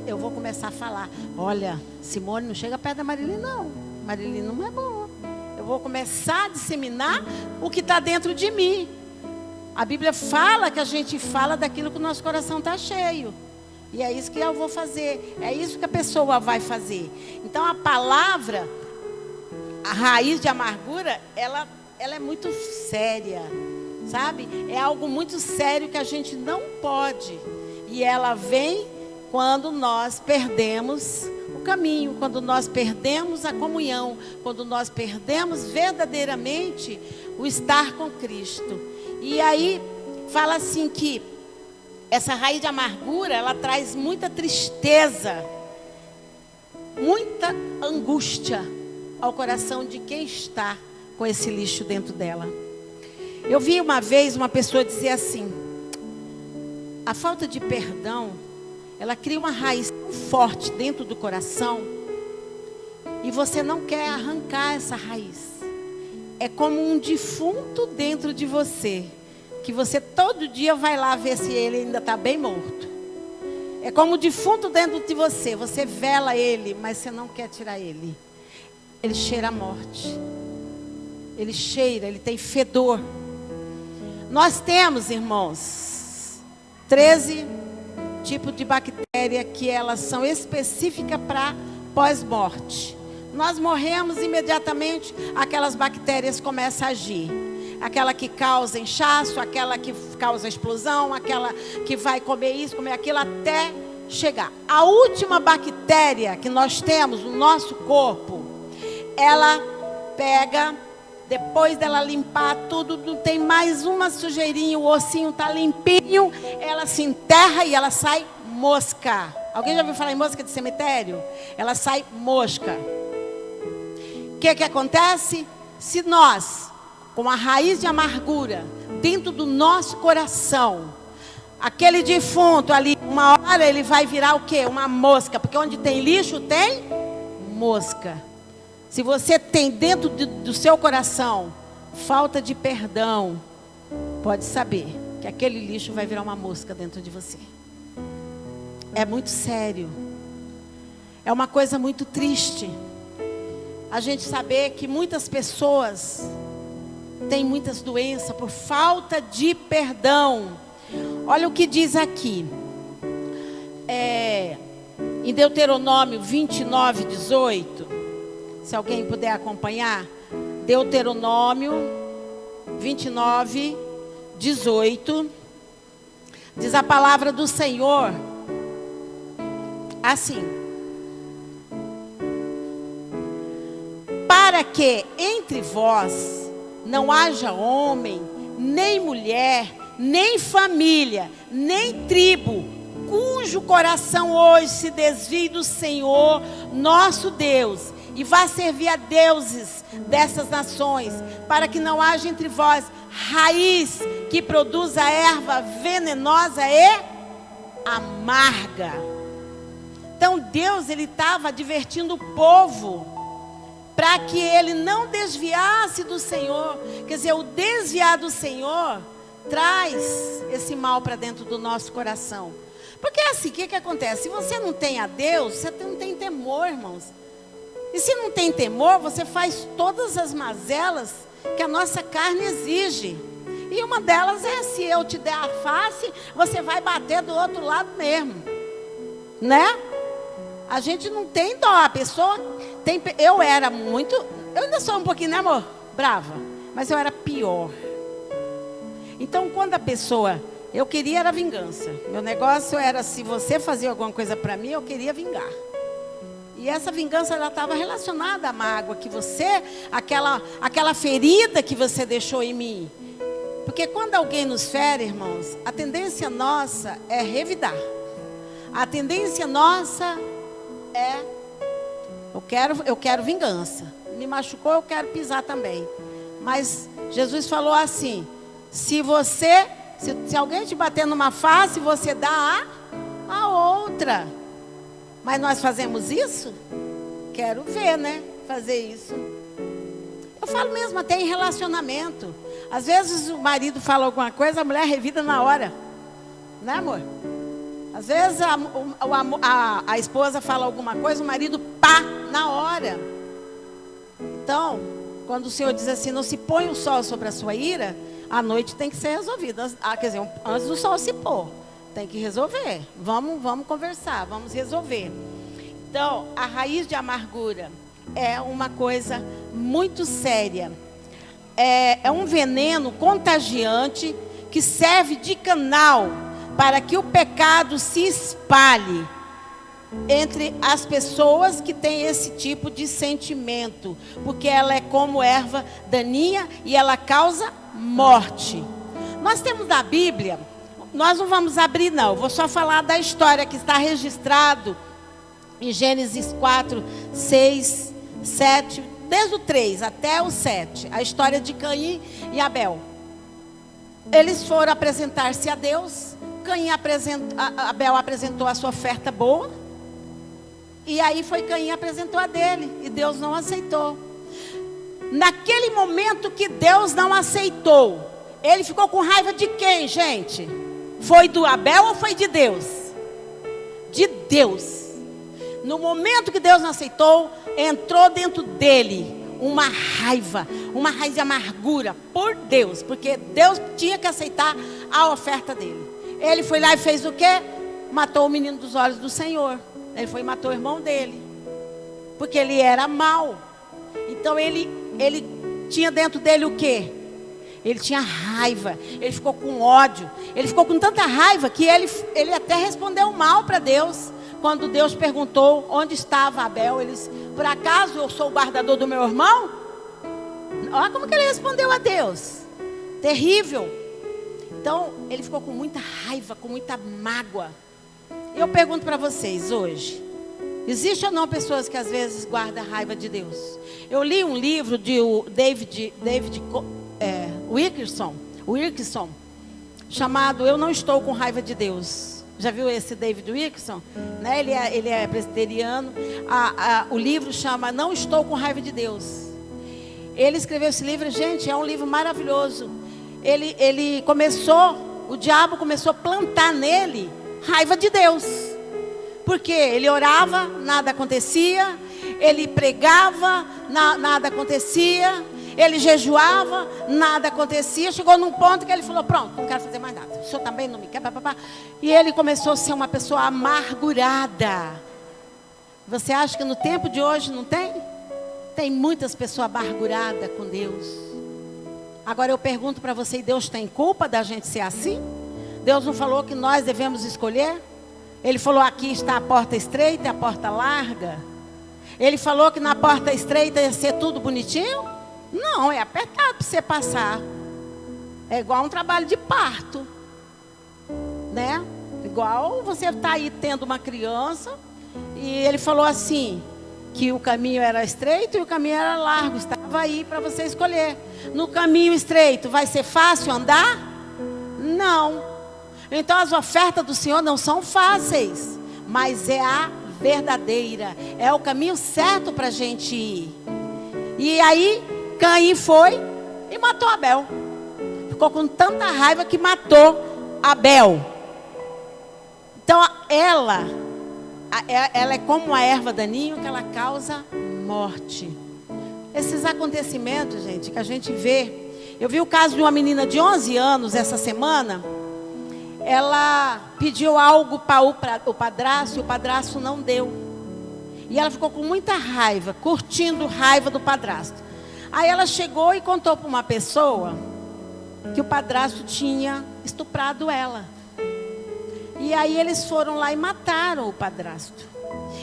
eu vou começar a falar. Olha, Simone, não chega perto da Marilim, não. Marilim não é boa. Eu vou começar a disseminar o que está dentro de mim. A Bíblia fala que a gente fala daquilo que o nosso coração está cheio. E é isso que eu vou fazer. É isso que a pessoa vai fazer. Então a palavra, a raiz de amargura, ela é muito séria. Sabe? É algo muito sério que a gente não pode. E ela vem quando nós perdemos o caminho, quando nós perdemos a comunhão, quando nós perdemos verdadeiramente o estar com Cristo. E aí fala assim que essa raiz de amargura, ela traz muita tristeza, muita angústia ao coração de quem está com esse lixo dentro dela. Eu vi uma vez uma pessoa dizer assim: a falta de perdão, ela cria uma raiz tão forte dentro do coração e você não quer arrancar essa raiz. É como um defunto dentro de você, que você todo dia vai lá ver se ele ainda está bem morto. É como um defunto dentro de você, você vela ele, mas você não quer tirar ele. Ele cheira a morte. Ele cheira, ele tem fedor. Nós temos, irmãos, 13 tipos de bactéria que elas são específicas para pós-morte. Nós morremos imediatamente, aquelas bactérias começam a agir. Aquela que causa inchaço, aquela que causa explosão, aquela que vai comer isso, comer aquilo, até chegar. A última bactéria que nós temos no nosso corpo, ela pega, depois dela limpar tudo, não tem mais uma sujeirinha, o ossinho está limpinho, ela se enterra e ela sai mosca. Alguém já ouviu falar em mosca de cemitério? Ela sai mosca. O que acontece? Se nós, com a raiz de amargura dentro do nosso coração, aquele defunto ali, uma hora ele vai virar o quê? Uma mosca, porque onde tem lixo tem mosca. Se você tem dentro do seu coração falta de perdão, pode saber que aquele lixo vai virar uma mosca dentro de você. É muito sério. É uma coisa muito triste a gente saber que muitas pessoas têm muitas doenças por falta de perdão. Olha o que diz aqui. em Deuteronômio 29, 18. Se alguém puder acompanhar. Deuteronômio 29, 18. Diz a palavra do Senhor assim: para que entre vós não haja homem, nem mulher, nem família, nem tribo, cujo coração hoje se desvie do Senhor, nosso Deus, e vá servir a deuses dessas nações, para que não haja entre vós raiz que produza erva venenosa e amarga. Então Deus, ele estava advertindo o povo para que ele não desviasse do Senhor. Quer dizer, o desviar do Senhor traz esse mal para dentro do nosso coração. Porque assim, o que acontece? Se você não tem a Deus, você não tem temor, irmãos. E se não tem temor, você faz todas as mazelas que a nossa carne exige. E uma delas é, se eu te der a face, você vai bater do outro lado mesmo. Né? A gente não tem dó. A pessoa tem... Eu era muito... Eu ainda sou um pouquinho, né, amor? Brava. Mas eu era pior. Então, quando a pessoa... Eu queria era vingança. Meu negócio era, se você fazia alguma coisa para mim, eu queria vingar. E essa vingança, ela estava relacionada à mágoa que você... Aquela ferida que você deixou em mim. Porque quando alguém nos fere, irmãos, a tendência nossa é revidar. A tendência nossa é... Eu quero vingança. Me machucou, eu quero pisar também. Mas Jesus falou assim: se alguém te bater numa face, você dá a outra. Mas nós fazemos isso? Quero ver, né? Fazer isso. Eu falo mesmo até em relacionamento. Às vezes o marido fala alguma coisa, a mulher revida na hora. Né, amor? Às vezes a esposa fala alguma coisa, o marido pá, na hora. Então, quando o Senhor diz assim, não se põe o sol sobre a sua ira, a noite tem que ser resolvida. Quer dizer, antes do sol se pôr, tem que resolver. Vamos conversar, vamos resolver. Então, a raiz de amargura é uma coisa muito séria. É um veneno contagiante que serve de canal para que o pecado se espalhe entre as pessoas que têm esse tipo de sentimento, porque ela é como erva daninha e ela causa morte. Nós temos na Bíblia, nós não vamos abrir não, vou só falar da história que está registrado em Gênesis 4, 6, 7, desde o 3 até o 7, a história de Caim e Abel. Eles foram apresentar-se a Deus. Abel apresentou a sua oferta boa. E aí foi Caim apresentou a dele. E Deus não aceitou. Naquele momento que Deus não aceitou, ele ficou com raiva de quem, gente? Foi do Abel ou foi de Deus? De Deus. No momento que Deus não aceitou, entrou dentro dele uma raiva de amargura por Deus, porque Deus tinha que aceitar a oferta dele. Ele foi lá e fez o quê? Matou o menino dos olhos do Senhor. Ele foi e matou o irmão dele, porque ele era mau. Então ele tinha dentro dele o quê? Ele tinha raiva, ele ficou com ódio, ele ficou com tanta raiva que ele até respondeu mal para Deus. Quando Deus perguntou onde estava Abel, ele disse, por acaso eu sou o guardador do meu irmão? Olha como que ele respondeu a Deus. Terrível. Então, ele ficou com muita raiva, com muita mágoa. Eu pergunto para vocês hoje, existe ou não pessoas que às vezes guardam raiva de Deus? Eu li um livro de David Wilkerson, chamado Eu Não Estou com Raiva de Deus. Já viu esse David Wilkerson? Né? Ele é presbiteriano. O livro chama Não Estou com Raiva de Deus. Ele escreveu esse livro, gente, é um livro maravilhoso. O diabo começou a plantar nele raiva de Deus. Porque ele orava, nada acontecia. Ele pregava, nada acontecia. Ele jejuava, nada acontecia. Chegou num ponto que ele falou, pronto, não quero fazer mais nada. O senhor também não me quer, papapá. E ele começou a ser uma pessoa amargurada. Você acha que no tempo de hoje não tem? Tem muitas pessoas amarguradas com Deus. Agora eu pergunto para você, Deus tem culpa da gente ser assim? Deus não falou que nós devemos escolher? Ele falou, aqui está a porta estreita e a porta larga. Ele falou que na porta estreita ia ser tudo bonitinho? Não, é apertado para você passar. É igual um trabalho de parto, né? Igual você está aí tendo uma criança e ele falou assim, que o caminho era estreito e o caminho era largo. Estava aí para você escolher. No caminho estreito vai ser fácil andar? Não. Então as ofertas do Senhor não são fáceis, mas é a verdadeira, é o caminho certo para a gente ir. E aí Caim foi e matou Abel. Ficou com tanta raiva que matou Abel. Então ela é como a erva daninha que ela causa morte. Esses acontecimentos, gente, que a gente vê. Eu vi o caso de uma menina de 11 anos essa semana. Ela pediu algo para o padrasto e o padrasto não deu. E ela ficou com muita raiva, curtindo raiva do padrasto. Aí ela chegou e contou para uma pessoa que o padrasto tinha estuprado ela. E aí eles foram lá e mataram o padrasto.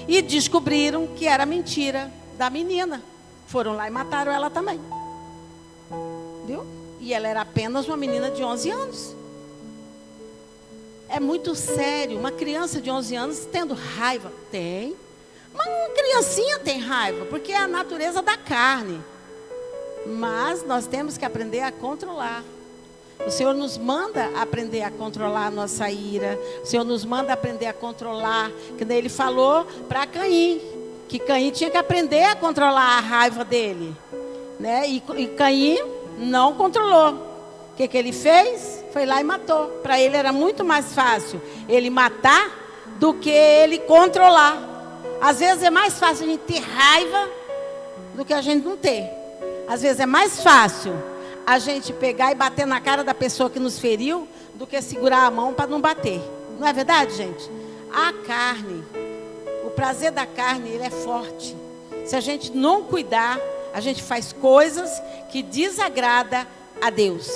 E descobriram que era mentira da menina. Foram lá e mataram ela também. Viu? E ela era apenas uma menina de 11 anos. É muito sério. Uma criança de 11 anos tendo raiva. Tem. Mas uma criancinha tem raiva, porque é a natureza da carne. Mas nós temos que aprender a controlar. O Senhor nos manda aprender a controlar a nossa ira. O Senhor nos manda aprender a controlar. Que Ele falou para Caim, que Caim tinha que aprender a controlar a raiva dele, né? E Caim não controlou. O que ele fez? Foi lá e matou. Para ele era muito mais fácil ele matar do que ele controlar. Às vezes é mais fácil a gente ter raiva do que a gente não ter. Às vezes é mais fácil a gente pegar e bater na cara da pessoa que nos feriu do que segurar a mão para não bater. Não é verdade, gente? A carne, o prazer da carne, ele é forte. Se a gente não cuidar, a gente faz coisas que desagradam a Deus.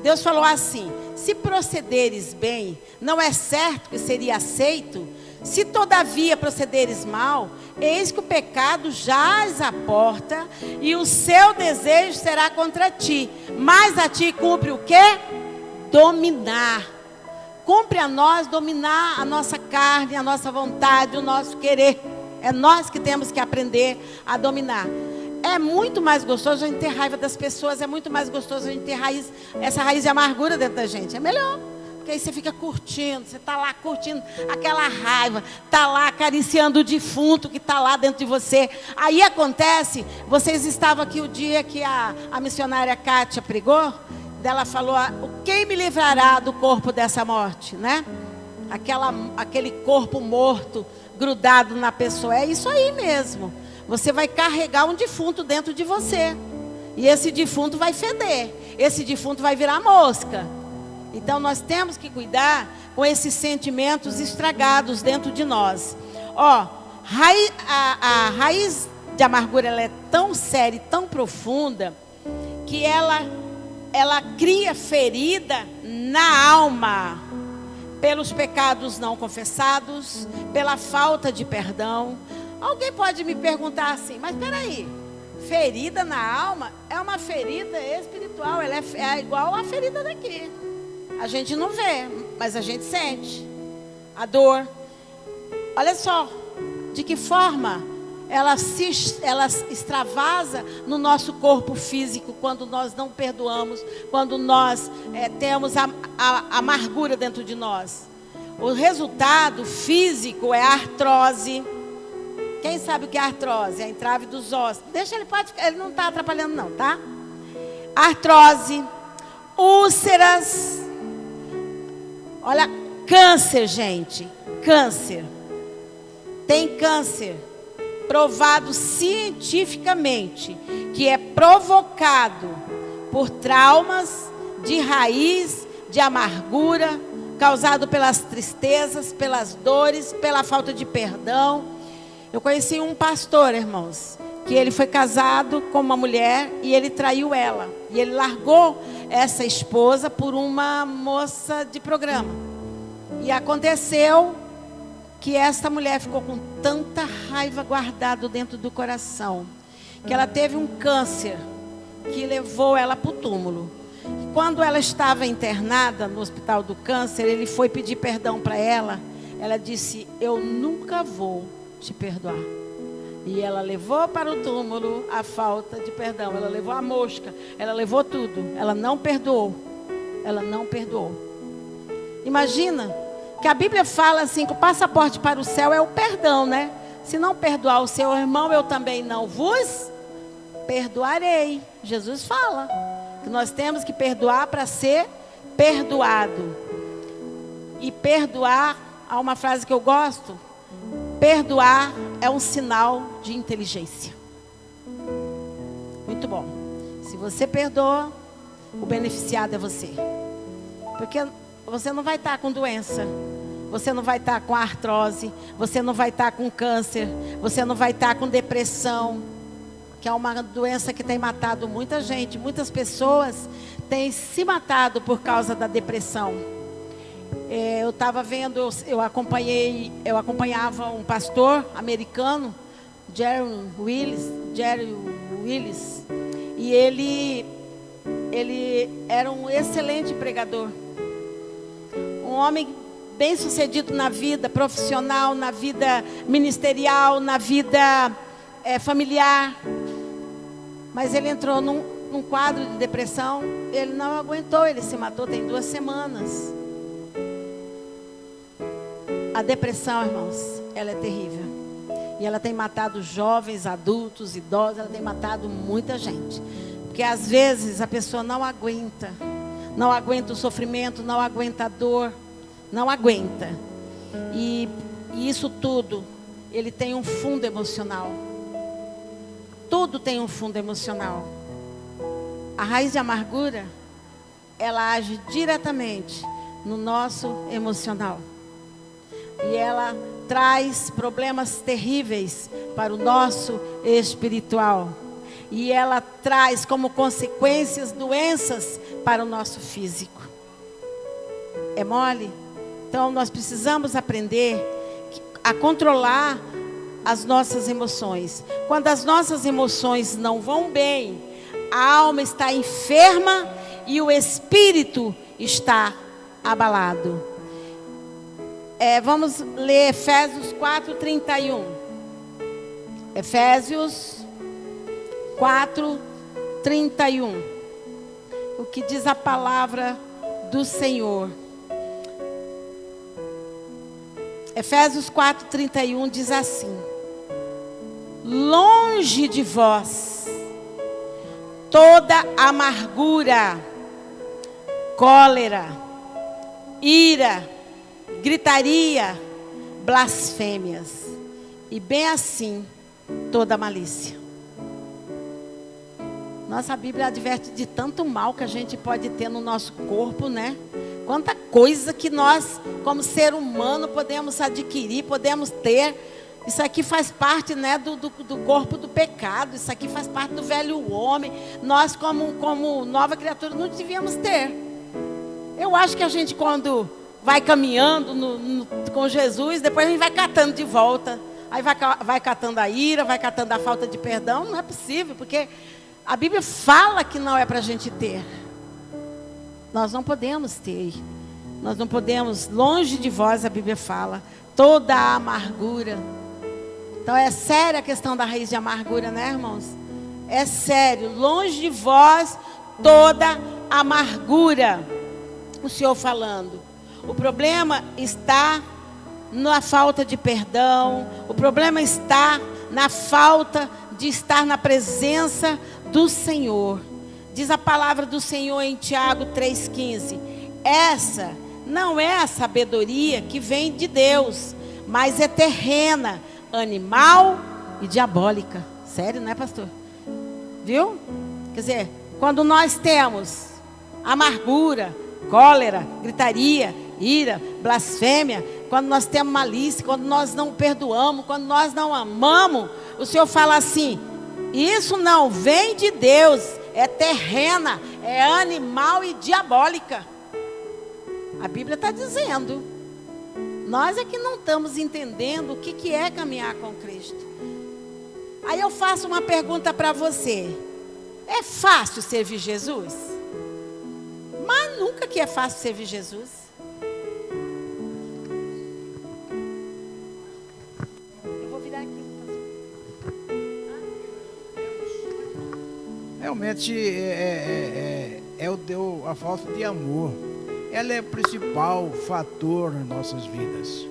Deus falou assim: se procederes bem, não é certo que seria aceito? Se todavia procederes mal, eis que o pecado jaz à porta, e o seu desejo será contra ti. Mas a ti cumpre o quê? Dominar. Cumpre a nós dominar a nossa carne, a nossa vontade, o nosso querer. É nós que temos que aprender a dominar. É muito mais gostoso a gente ter raiva das pessoas, é muito mais gostoso a gente ter essa raiz de amargura dentro da gente. É melhor. Porque aí você fica curtindo, você está lá curtindo aquela raiva, está lá acariciando o defunto que está lá dentro de você. Aí acontece, vocês estavam aqui o dia que a missionária Kátia pregou, ela falou, quem me livrará do corpo dessa morte, né? Aquele corpo morto, grudado na pessoa, é isso aí mesmo. Você vai carregar um defunto dentro de você, e esse defunto vai feder, esse defunto vai virar mosca. Então nós temos que cuidar com esses sentimentos estragados dentro de nós. Ó, a raiz de amargura, ela é tão séria e tão profunda que ela cria ferida na alma, pelos pecados não confessados, pela falta de perdão. Alguém pode me perguntar assim, mas peraí, ferida na alma é uma ferida espiritual, ela é igual a ferida daqui. A gente não vê, mas a gente sente a dor. Olha só, de que forma ela extravasa no nosso corpo físico quando nós não perdoamos, quando nós temos a amargura dentro de nós. O resultado físico é a artrose. Quem sabe o que é artrose? É a entrave dos ossos. Deixa ele, ele não está atrapalhando não, tá? Artrose, úlceras. Olha, câncer, gente, câncer. Tem câncer provado cientificamente que é provocado por traumas de raiz, de amargura, causado pelas tristezas, pelas dores, pela falta de perdão. Eu conheci um pastor, irmãos, que ele foi casado com uma mulher e ele traiu ela. E ele largou essa esposa por uma moça de programa. E aconteceu que essa mulher ficou com tanta raiva guardada dentro do coração, que ela teve um câncer que levou ela para o túmulo. E quando ela estava internada no hospital do câncer, ele foi pedir perdão para ela. Ela disse: eu nunca vou te perdoar. E ela levou para o túmulo a falta de perdão. Ela levou a mosca, ela levou tudo. Ela não perdoou. Ela não perdoou. Imagina que a Bíblia fala assim, que o passaporte para o céu é o perdão, né? Se não perdoar o seu irmão, eu também não vos perdoarei. Jesus fala que nós temos que perdoar para ser perdoado. E perdoar, há uma frase que eu gosto: perdoar é um sinal de inteligência. Muito bom. Se você perdoa, o beneficiado é você. Porque você não vai estar com doença, você não vai estar com artrose, você não vai estar com câncer, você não vai estar com depressão, que é uma doença que tem matado muita gente. Muitas pessoas têm se matado por causa da depressão. Eu estava vendo, eu acompanhava um pastor americano, Jerry Willis, e ele era um excelente pregador, um homem bem sucedido na vida profissional, na vida ministerial, na vida familiar. Mas ele entrou num quadro de depressão. Ele não aguentou, ele se matou tem 2 semanas. A depressão, irmãos, ela é terrível. E ela tem matado jovens, adultos, idosos. Ela tem matado muita gente. Porque às vezes a pessoa não aguenta. Não aguenta o sofrimento, não aguenta a dor. Não aguenta. E isso tudo, ele tem um fundo emocional. Tudo tem um fundo emocional. A raiz de amargura, ela age diretamente no nosso emocional. E ela traz problemas terríveis para o nosso espiritual. E ela traz como consequências doenças para o nosso físico. É mole? Então nós precisamos aprender a controlar as nossas emoções. Quando as nossas emoções não vão bem, a alma está enferma e o espírito está abalado. Vamos ler Efésios 4:31. Efésios 4:31. O que diz a palavra do Senhor? Efésios 4:31 diz assim: longe de vós toda amargura, cólera, ira, gritaria, blasfêmias, e bem assim toda malícia. Nossa Bíblia adverte de tanto mal que a gente pode ter no nosso corpo, né? Quanta coisa que nós, como ser humano, podemos adquirir, podemos ter. Isso aqui faz parte, né, do corpo do pecado. Isso aqui faz parte do velho homem. Nós, como nova criatura, não devíamos ter. Eu acho que a gente, quando vai caminhando com Jesus, depois a gente vai catando de volta. Aí vai catando a ira, vai catando a falta de perdão. Não é possível, porque a Bíblia fala que não é para a gente ter. Nós não podemos ter. Nós não podemos, longe de vós, a Bíblia fala, toda a amargura. Então é séria a questão da raiz de amargura, né, irmãos? É sério, longe de vós toda a amargura. O Senhor falando. O problema está na falta de perdão. O problema está na falta de estar na presença do Senhor. Diz a palavra do Senhor em Tiago 3,15. Essa não é a sabedoria que vem de Deus, mas é terrena, animal e diabólica. Sério, né, pastor? Viu? Quer dizer, quando nós temos amargura, cólera, gritaria, ira, blasfêmia, quando nós temos malícia, quando nós não perdoamos, quando nós não amamos, o Senhor fala assim: isso não vem de Deus, é terrena, é animal e diabólica. A Bíblia está dizendo. Nós é que não estamos entendendo o que é caminhar com Cristo. Aí eu faço uma pergunta para você: é fácil servir Jesus? Mas nunca que é fácil servir Jesus. Eu vou virar aqui. Realmente a falta de amor. Ela é o principal fator nas nossas vidas.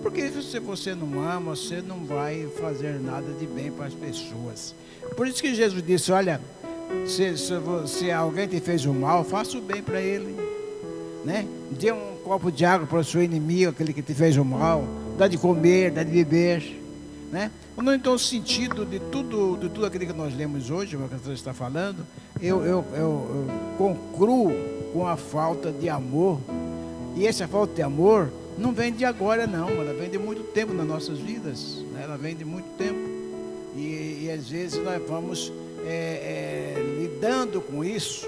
Porque se você não ama, você não vai fazer nada de bem para as pessoas. Por isso que Jesus disse: olha, se alguém te fez o mal, faça o bem para ele, né? Dê um copo de água para o seu inimigo, aquele que te fez o mal. Dá de comer, dá de beber, né? Não, então, o sentido de tudo aquilo que nós lemos hoje, o que você está falando, eu concluo com a falta de amor. E essa falta de amor não vem de agora, não. Ela vem de muito tempo nas nossas vidas, né? Ela vem de muito tempo. E às vezes nós vamos lidando com isso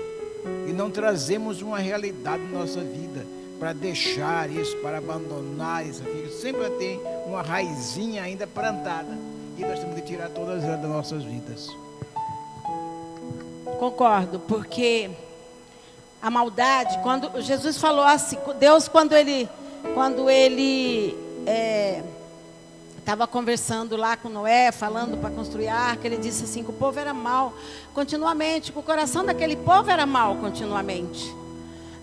e não trazemos uma realidade na nossa vida para deixar isso, para abandonar isso aqui. Sempre tem uma raizinha ainda plantada e nós temos que tirar todas elas das nossas vidas. Concordo, porque a maldade, quando Jesus falou assim, Deus quando ele estava conversando lá com Noé, falando para construir a arca, ele disse assim, que o povo era mau continuamente, que o coração daquele povo era mau continuamente.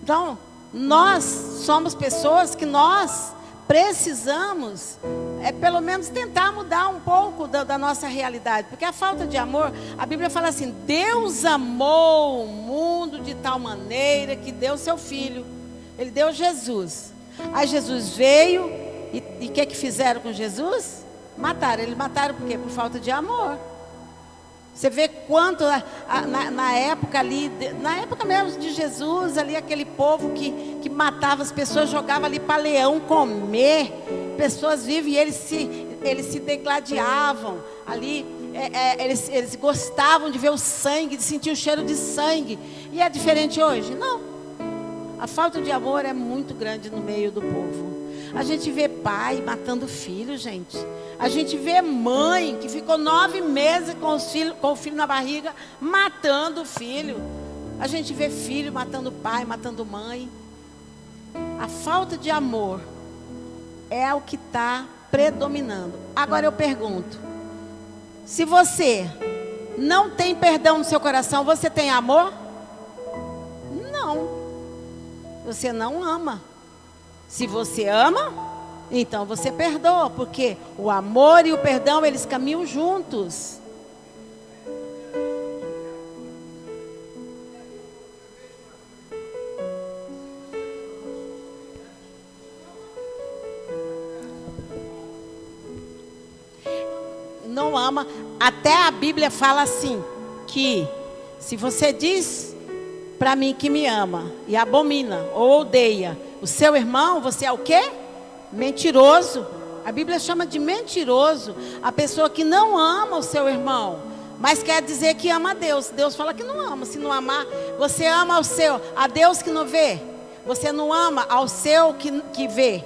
Então, nós somos pessoas que nós precisamos, pelo menos tentar mudar um pouco da nossa realidade, porque a falta de amor, a Bíblia fala assim, Deus amou o mundo de tal maneira que deu seu Filho, Ele deu Jesus. Aí Jesus veio, e o que fizeram com Jesus? Mataram. Eles mataram por quê? Por falta de amor. Você vê quanto na época ali, na época mesmo de Jesus, ali aquele povo que matava as pessoas, jogava ali para leão comer. Pessoas vivem e eles se degladiavam ali. Eles gostavam de ver o sangue, de sentir o cheiro de sangue. E é diferente hoje? Não. A falta de amor é muito grande no meio do povo. A gente vê pai matando filho, gente. A gente vê mãe que ficou 9 meses com o filho na barriga, matando o filho. A gente vê filho matando pai, matando mãe. A falta de amor é o que está predominando. Agora eu pergunto, se você não tem perdão no seu coração, você tem amor? Não. Você não ama. Se você ama, então você perdoa, porque o amor e o perdão, eles caminham juntos. Não ama, até a Bíblia fala assim, que se você diz para mim que me ama e abomina ou odeia o seu irmão, você é o quê? Mentiroso. A Bíblia chama de mentiroso a pessoa que não ama o seu irmão, mas quer dizer que ama a Deus. Deus fala que não ama. Se não amar, você ama a Deus que não vê. Você não ama ao seu que vê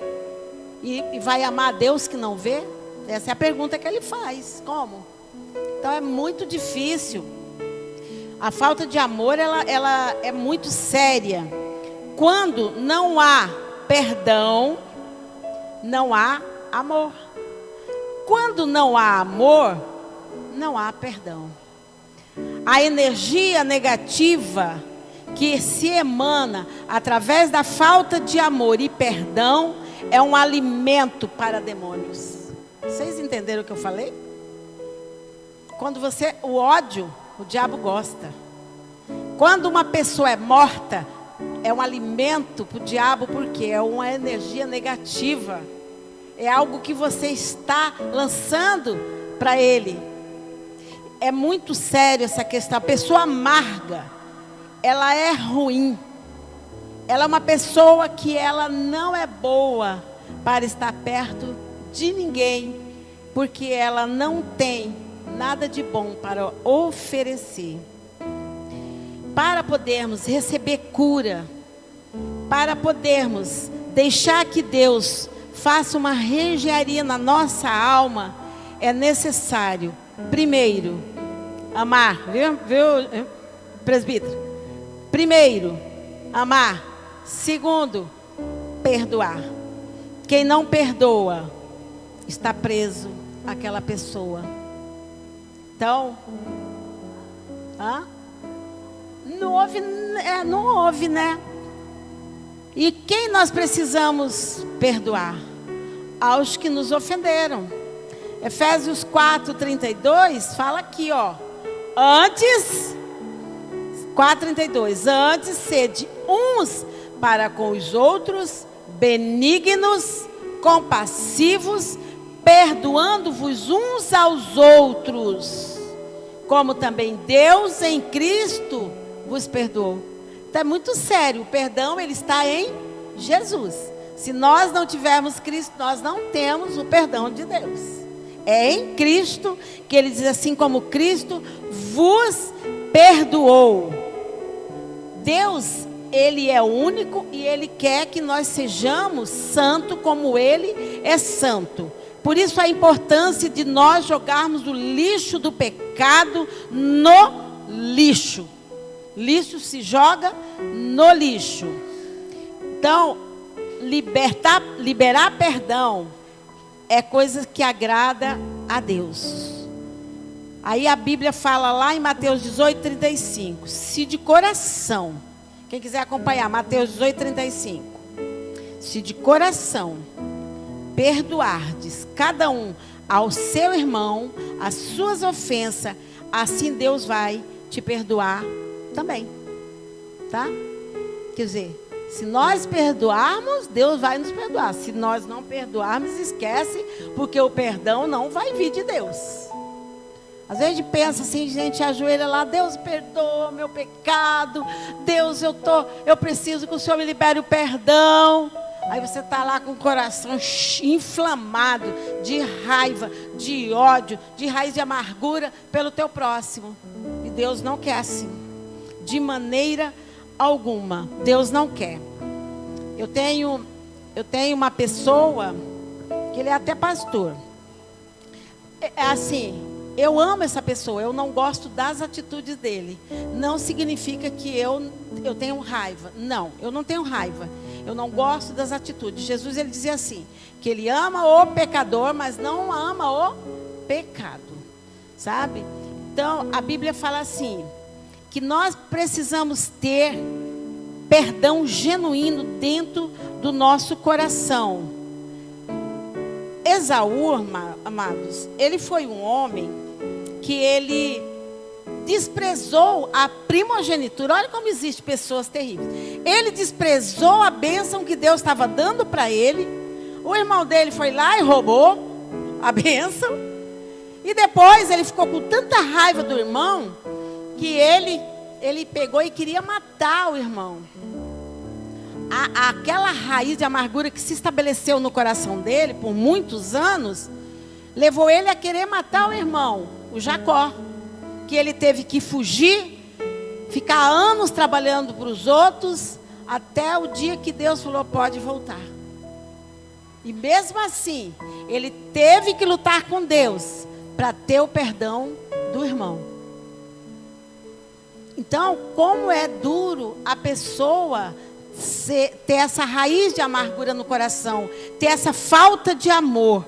e vai amar a Deus que não vê? Essa é a pergunta que ele faz. Como? Então é muito difícil. A falta de amor, ela é muito séria. Quando não há perdão, não há amor. Quando não há amor, não há perdão. A energia negativa que se emana através da falta de amor e perdão é um alimento para demônios. Vocês entenderam o que eu falei? Quando o ódio, o diabo gosta. Quando uma pessoa é morta, é um alimento para o diabo, porque é uma energia negativa. É algo que você está lançando para ele. É muito sério essa questão. A pessoa amarga, ela é ruim. ela é uma pessoa que ela não é boa para estar perto de ninguém, porque ela não tem nada de bom para oferecer. Para podermos receber cura, para podermos deixar que Deus faça uma reengenharia na nossa alma, é necessário, primeiro, amar, viu, presbítero? Primeiro, amar. Segundo, perdoar. Quem não perdoa, está preso àquela pessoa. Então, não houve, né? E quem nós precisamos perdoar? Aos que nos ofenderam. Efésios 4:32 fala aqui, ó. Antes, 4:32, antes sede uns para com os outros, benignos, compassivos, perdoando-vos uns aos outros, como também Deus em Cristo vos perdoou. Então é muito sério, o perdão ele está em Jesus. Se nós não tivermos Cristo, nós não temos o perdão de Deus. É em Cristo que ele diz assim, como Cristo vos perdoou. Deus, ele é único e ele quer que nós sejamos santos como ele é santo. Por isso a importância de nós jogarmos o lixo do pecado no lixo. Lixo se joga no lixo. Então, liberar perdão é coisa que agrada a Deus. Aí a Bíblia fala lá em Mateus 18:35. Se de coração, quem quiser acompanhar, Mateus 18:35. Se de coração perdoardes cada um ao seu irmão as suas ofensas, assim Deus vai te perdoar também. Tá? Quer dizer, se nós perdoarmos, Deus vai nos perdoar. Se nós não perdoarmos, esquece, porque o perdão não vai vir de Deus. Às vezes a gente pensa assim, a gente ajoelha lá, Deus perdoa meu pecado, Deus eu preciso que o Senhor me libere o perdão. Aí você está lá com o coração inflamado de raiva, de ódio, de raiz de amargura pelo teu próximo. E Deus não quer assim, de maneira alguma. Deus não quer. Eu tenho uma pessoa que ele é até pastor. Assim, eu amo essa pessoa, eu não gosto das atitudes dele. Não significa que eu tenho raiva. Não, eu não tenho raiva. Eu não gosto das atitudes. Jesus, ele dizia assim, que ele ama o pecador, mas não ama o pecado. Sabe? Então, a Bíblia fala assim, que nós precisamos ter perdão genuíno dentro do nosso coração. Esaú, amados, ele foi um homem que ele desprezou a primogenitura. Olha como existem pessoas terríveis. Ele desprezou a bênção que Deus estava dando para ele. O irmão dele foi lá e roubou a bênção. E depois ele ficou com tanta raiva do irmão que ele pegou e queria matar o irmão. Aquela raiz de amargura que se estabeleceu no coração dele por muitos anos, levou ele a querer matar o irmão, o Jacó. Que ele teve que fugir, ficar anos trabalhando para os outros, até o dia que Deus falou, pode voltar. E mesmo assim, ele teve que lutar com Deus, para ter o perdão do irmão. Então, como é duro a pessoa ter essa raiz de amargura no coração, ter essa falta de amor.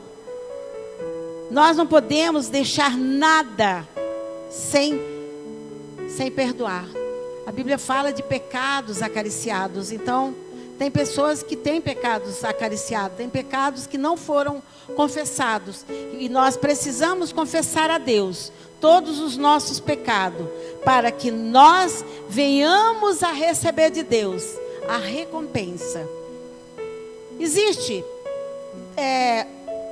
Nós não podemos deixar nada sem perdoar. A Bíblia fala de pecados acariciados. Então, tem pessoas que têm pecados acariciados, tem pecados que não foram confessados. E nós precisamos confessar a Deus todos os nossos pecados, para que nós venhamos a receber de Deus a recompensa. Existe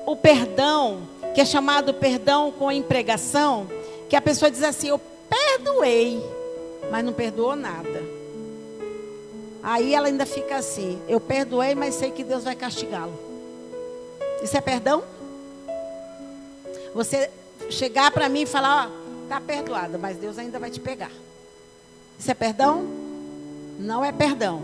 o perdão, que é chamado perdão com empregação, que a pessoa diz assim, eu perdoei, mas não perdoou nada. Aí ela ainda fica assim: eu perdoei, mas sei que Deus vai castigá-lo. Isso é perdão? Você chegar para mim e falar: ó, está perdoada, mas Deus ainda vai te pegar. Isso é perdão? Não é perdão.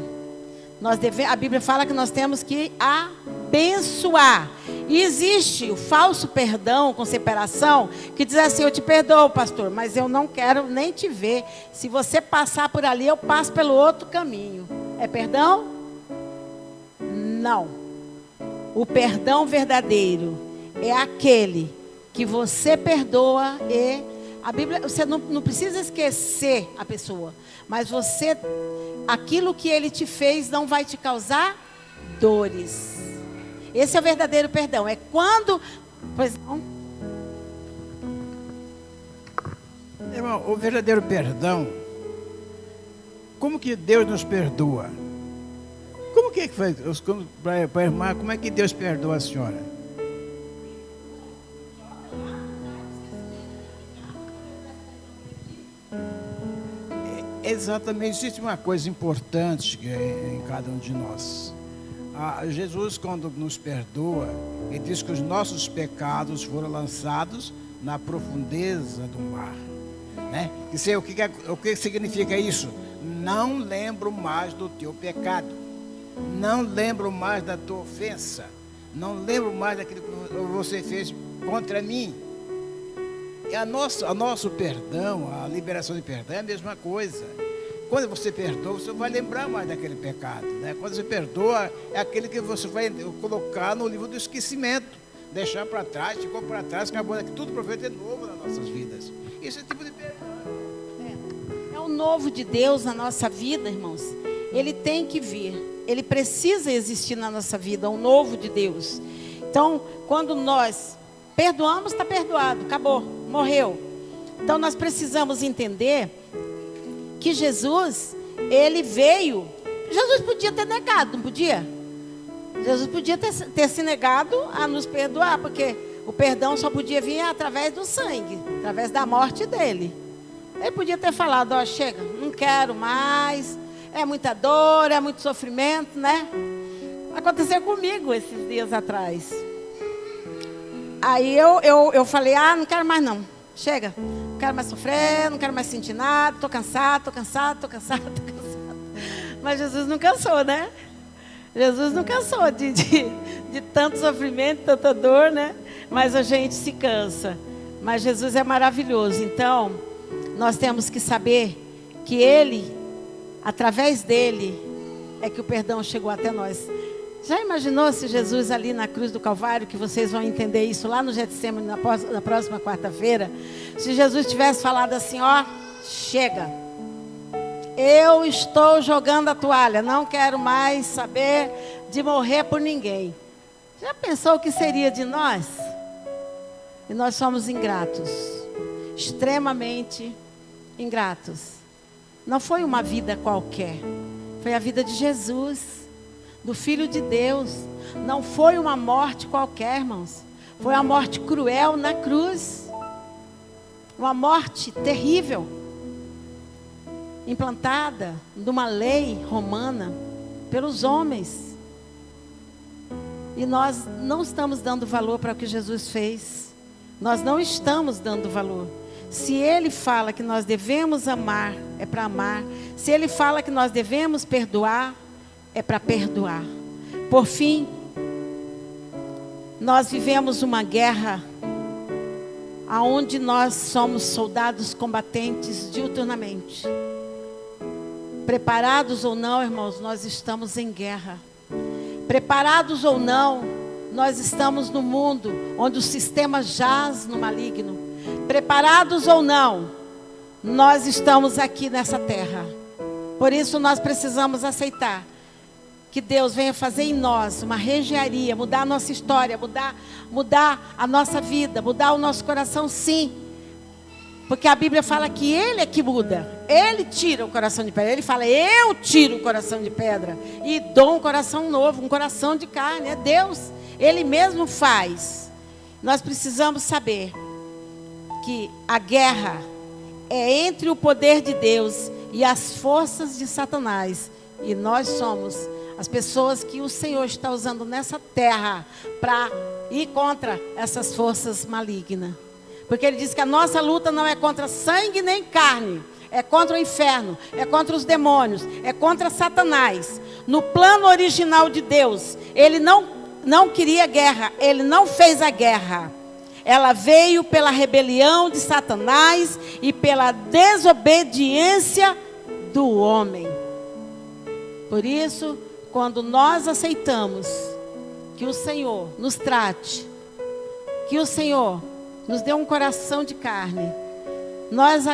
A Bíblia fala que nós temos que abençoar. E existe o falso perdão com separação, que diz assim: eu te perdoo, pastor, mas eu não quero nem te ver. Se você passar por ali, eu passo pelo outro caminho. É perdão? Não. O perdão verdadeiro é aquele que você perdoa e a Bíblia, você não precisa esquecer a pessoa, mas aquilo que ele te fez não vai te causar dores. Esse é o verdadeiro perdão. É quando... Pois não? Irmão, o verdadeiro perdão, como que Deus nos perdoa? Como que foi? Para a irmã, como é que Deus perdoa a senhora? Exatamente, existe uma coisa importante em cada um de nós. Jesus, quando nos perdoa, ele diz que os nossos pecados foram lançados na profundeza do mar, né? O que significa isso? Não lembro mais do teu pecado, não lembro mais da tua ofensa, não lembro mais daquilo que você fez contra mim. E o nosso perdão, a liberação de perdão é a mesma coisa. Quando você perdoa, você vai lembrar mais daquele pecado, né? Quando você perdoa, é aquele que você vai colocar no livro do esquecimento, deixar para trás, ficou para trás, acabou daqui, tudo para ver de novo nas nossas vidas. Isso é tipo de perdão. É o novo de Deus na nossa vida, irmãos. Ele tem que vir, ele precisa existir na nossa vida, o novo de Deus. Então, quando nós perdoamos, está perdoado, acabou, morreu. Então, nós precisamos entender que Jesus, ele veio. Jesus podia ter negado, não podia? Jesus podia ter se negado a nos perdoar, porque o perdão só podia vir através do sangue, através da morte dele. Ele podia ter falado: ó, chega, não quero mais, é muita dor, é muito sofrimento, né? Aconteceu comigo esses dias atrás. Aí eu falei: não quero mais não, chega, não quero mais sofrer, não quero mais sentir nada, estou cansado. Mas Jesus não cansou, né? Jesus não cansou de tanto sofrimento, tanta dor, né? Mas a gente se cansa. Mas Jesus é maravilhoso. Então, nós temos que saber que Ele, através dEle, é que o perdão chegou até nós. Já imaginou se Jesus ali na cruz do Calvário, que vocês vão entender isso lá no Getsemane na próxima quarta-feira, se Jesus tivesse falado assim: ó, chega, eu estou jogando a toalha, não quero mais saber de morrer por ninguém. Já pensou o que seria de nós? E nós somos ingratos, extremamente ingratos. Não foi uma vida qualquer, foi a vida de Jesus, do Filho de Deus. Não foi uma morte qualquer, irmãos. Foi uma morte cruel na cruz. Uma morte terrível, implantada numa lei romana pelos homens. E nós não estamos dando valor para o que Jesus fez. Nós não estamos dando valor. Se Ele fala que nós devemos amar, é para amar. Se Ele fala que nós devemos perdoar, é para perdoar. Por fim, nós vivemos uma guerra aonde nós somos soldados combatentes diuturnamente. Preparados ou não, irmãos, nós estamos em guerra. Preparados ou não, nós estamos no mundo onde o sistema jaz no maligno. Preparados ou não, nós estamos aqui nessa terra. Por isso nós precisamos aceitar que Deus venha fazer em nós uma reengenharia, mudar a nossa história, mudar a nossa vida, mudar o nosso coração, sim. Porque a Bíblia fala que Ele é que muda. Ele tira o coração de pedra. Ele fala: eu tiro o coração de pedra e dou um coração novo, um coração de carne. É Deus, Ele mesmo faz. Nós precisamos saber que a guerra é entre o poder de Deus e as forças de Satanás E nós somos as pessoas que o Senhor está usando nessa terra para ir contra essas forças malignas. Porque Ele diz que a nossa luta não é contra sangue nem carne. É contra o inferno, é contra os demônios, é contra Satanás. No plano original de Deus, Ele não queria guerra, Ele não fez a guerra. Ela veio pela rebelião de Satanás e pela desobediência do homem. Por isso, quando nós aceitamos que o Senhor nos trate, que o Senhor nos dê um coração de carne, nós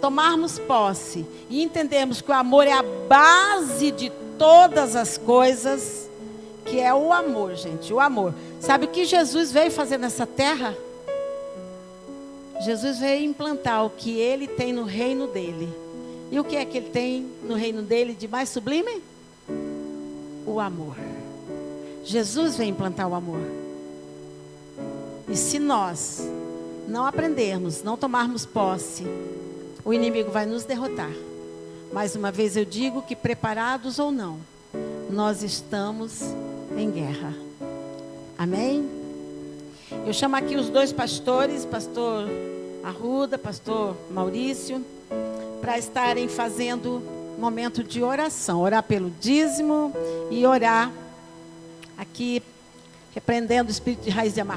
tomarmos posse e entendemos que o amor é a base de todas as coisas, que é o amor, gente, o amor. Sabe o que Jesus veio fazer nessa terra? Jesus veio implantar o que Ele tem no reino dEle. E o que é que Ele tem no reino dEle de mais sublime? O amor. Jesus veio implantar o amor. E se nós não aprendermos, não tomarmos posse, o inimigo vai nos derrotar. Mais uma vez eu digo que, preparados ou não, nós estamos em guerra. Amém? Eu chamo aqui os dois pastores, pastor Arruda, pastor Maurício, para estarem fazendo momento de oração. Orar pelo dízimo e orar aqui, repreendendo o espírito de raiz de amargura.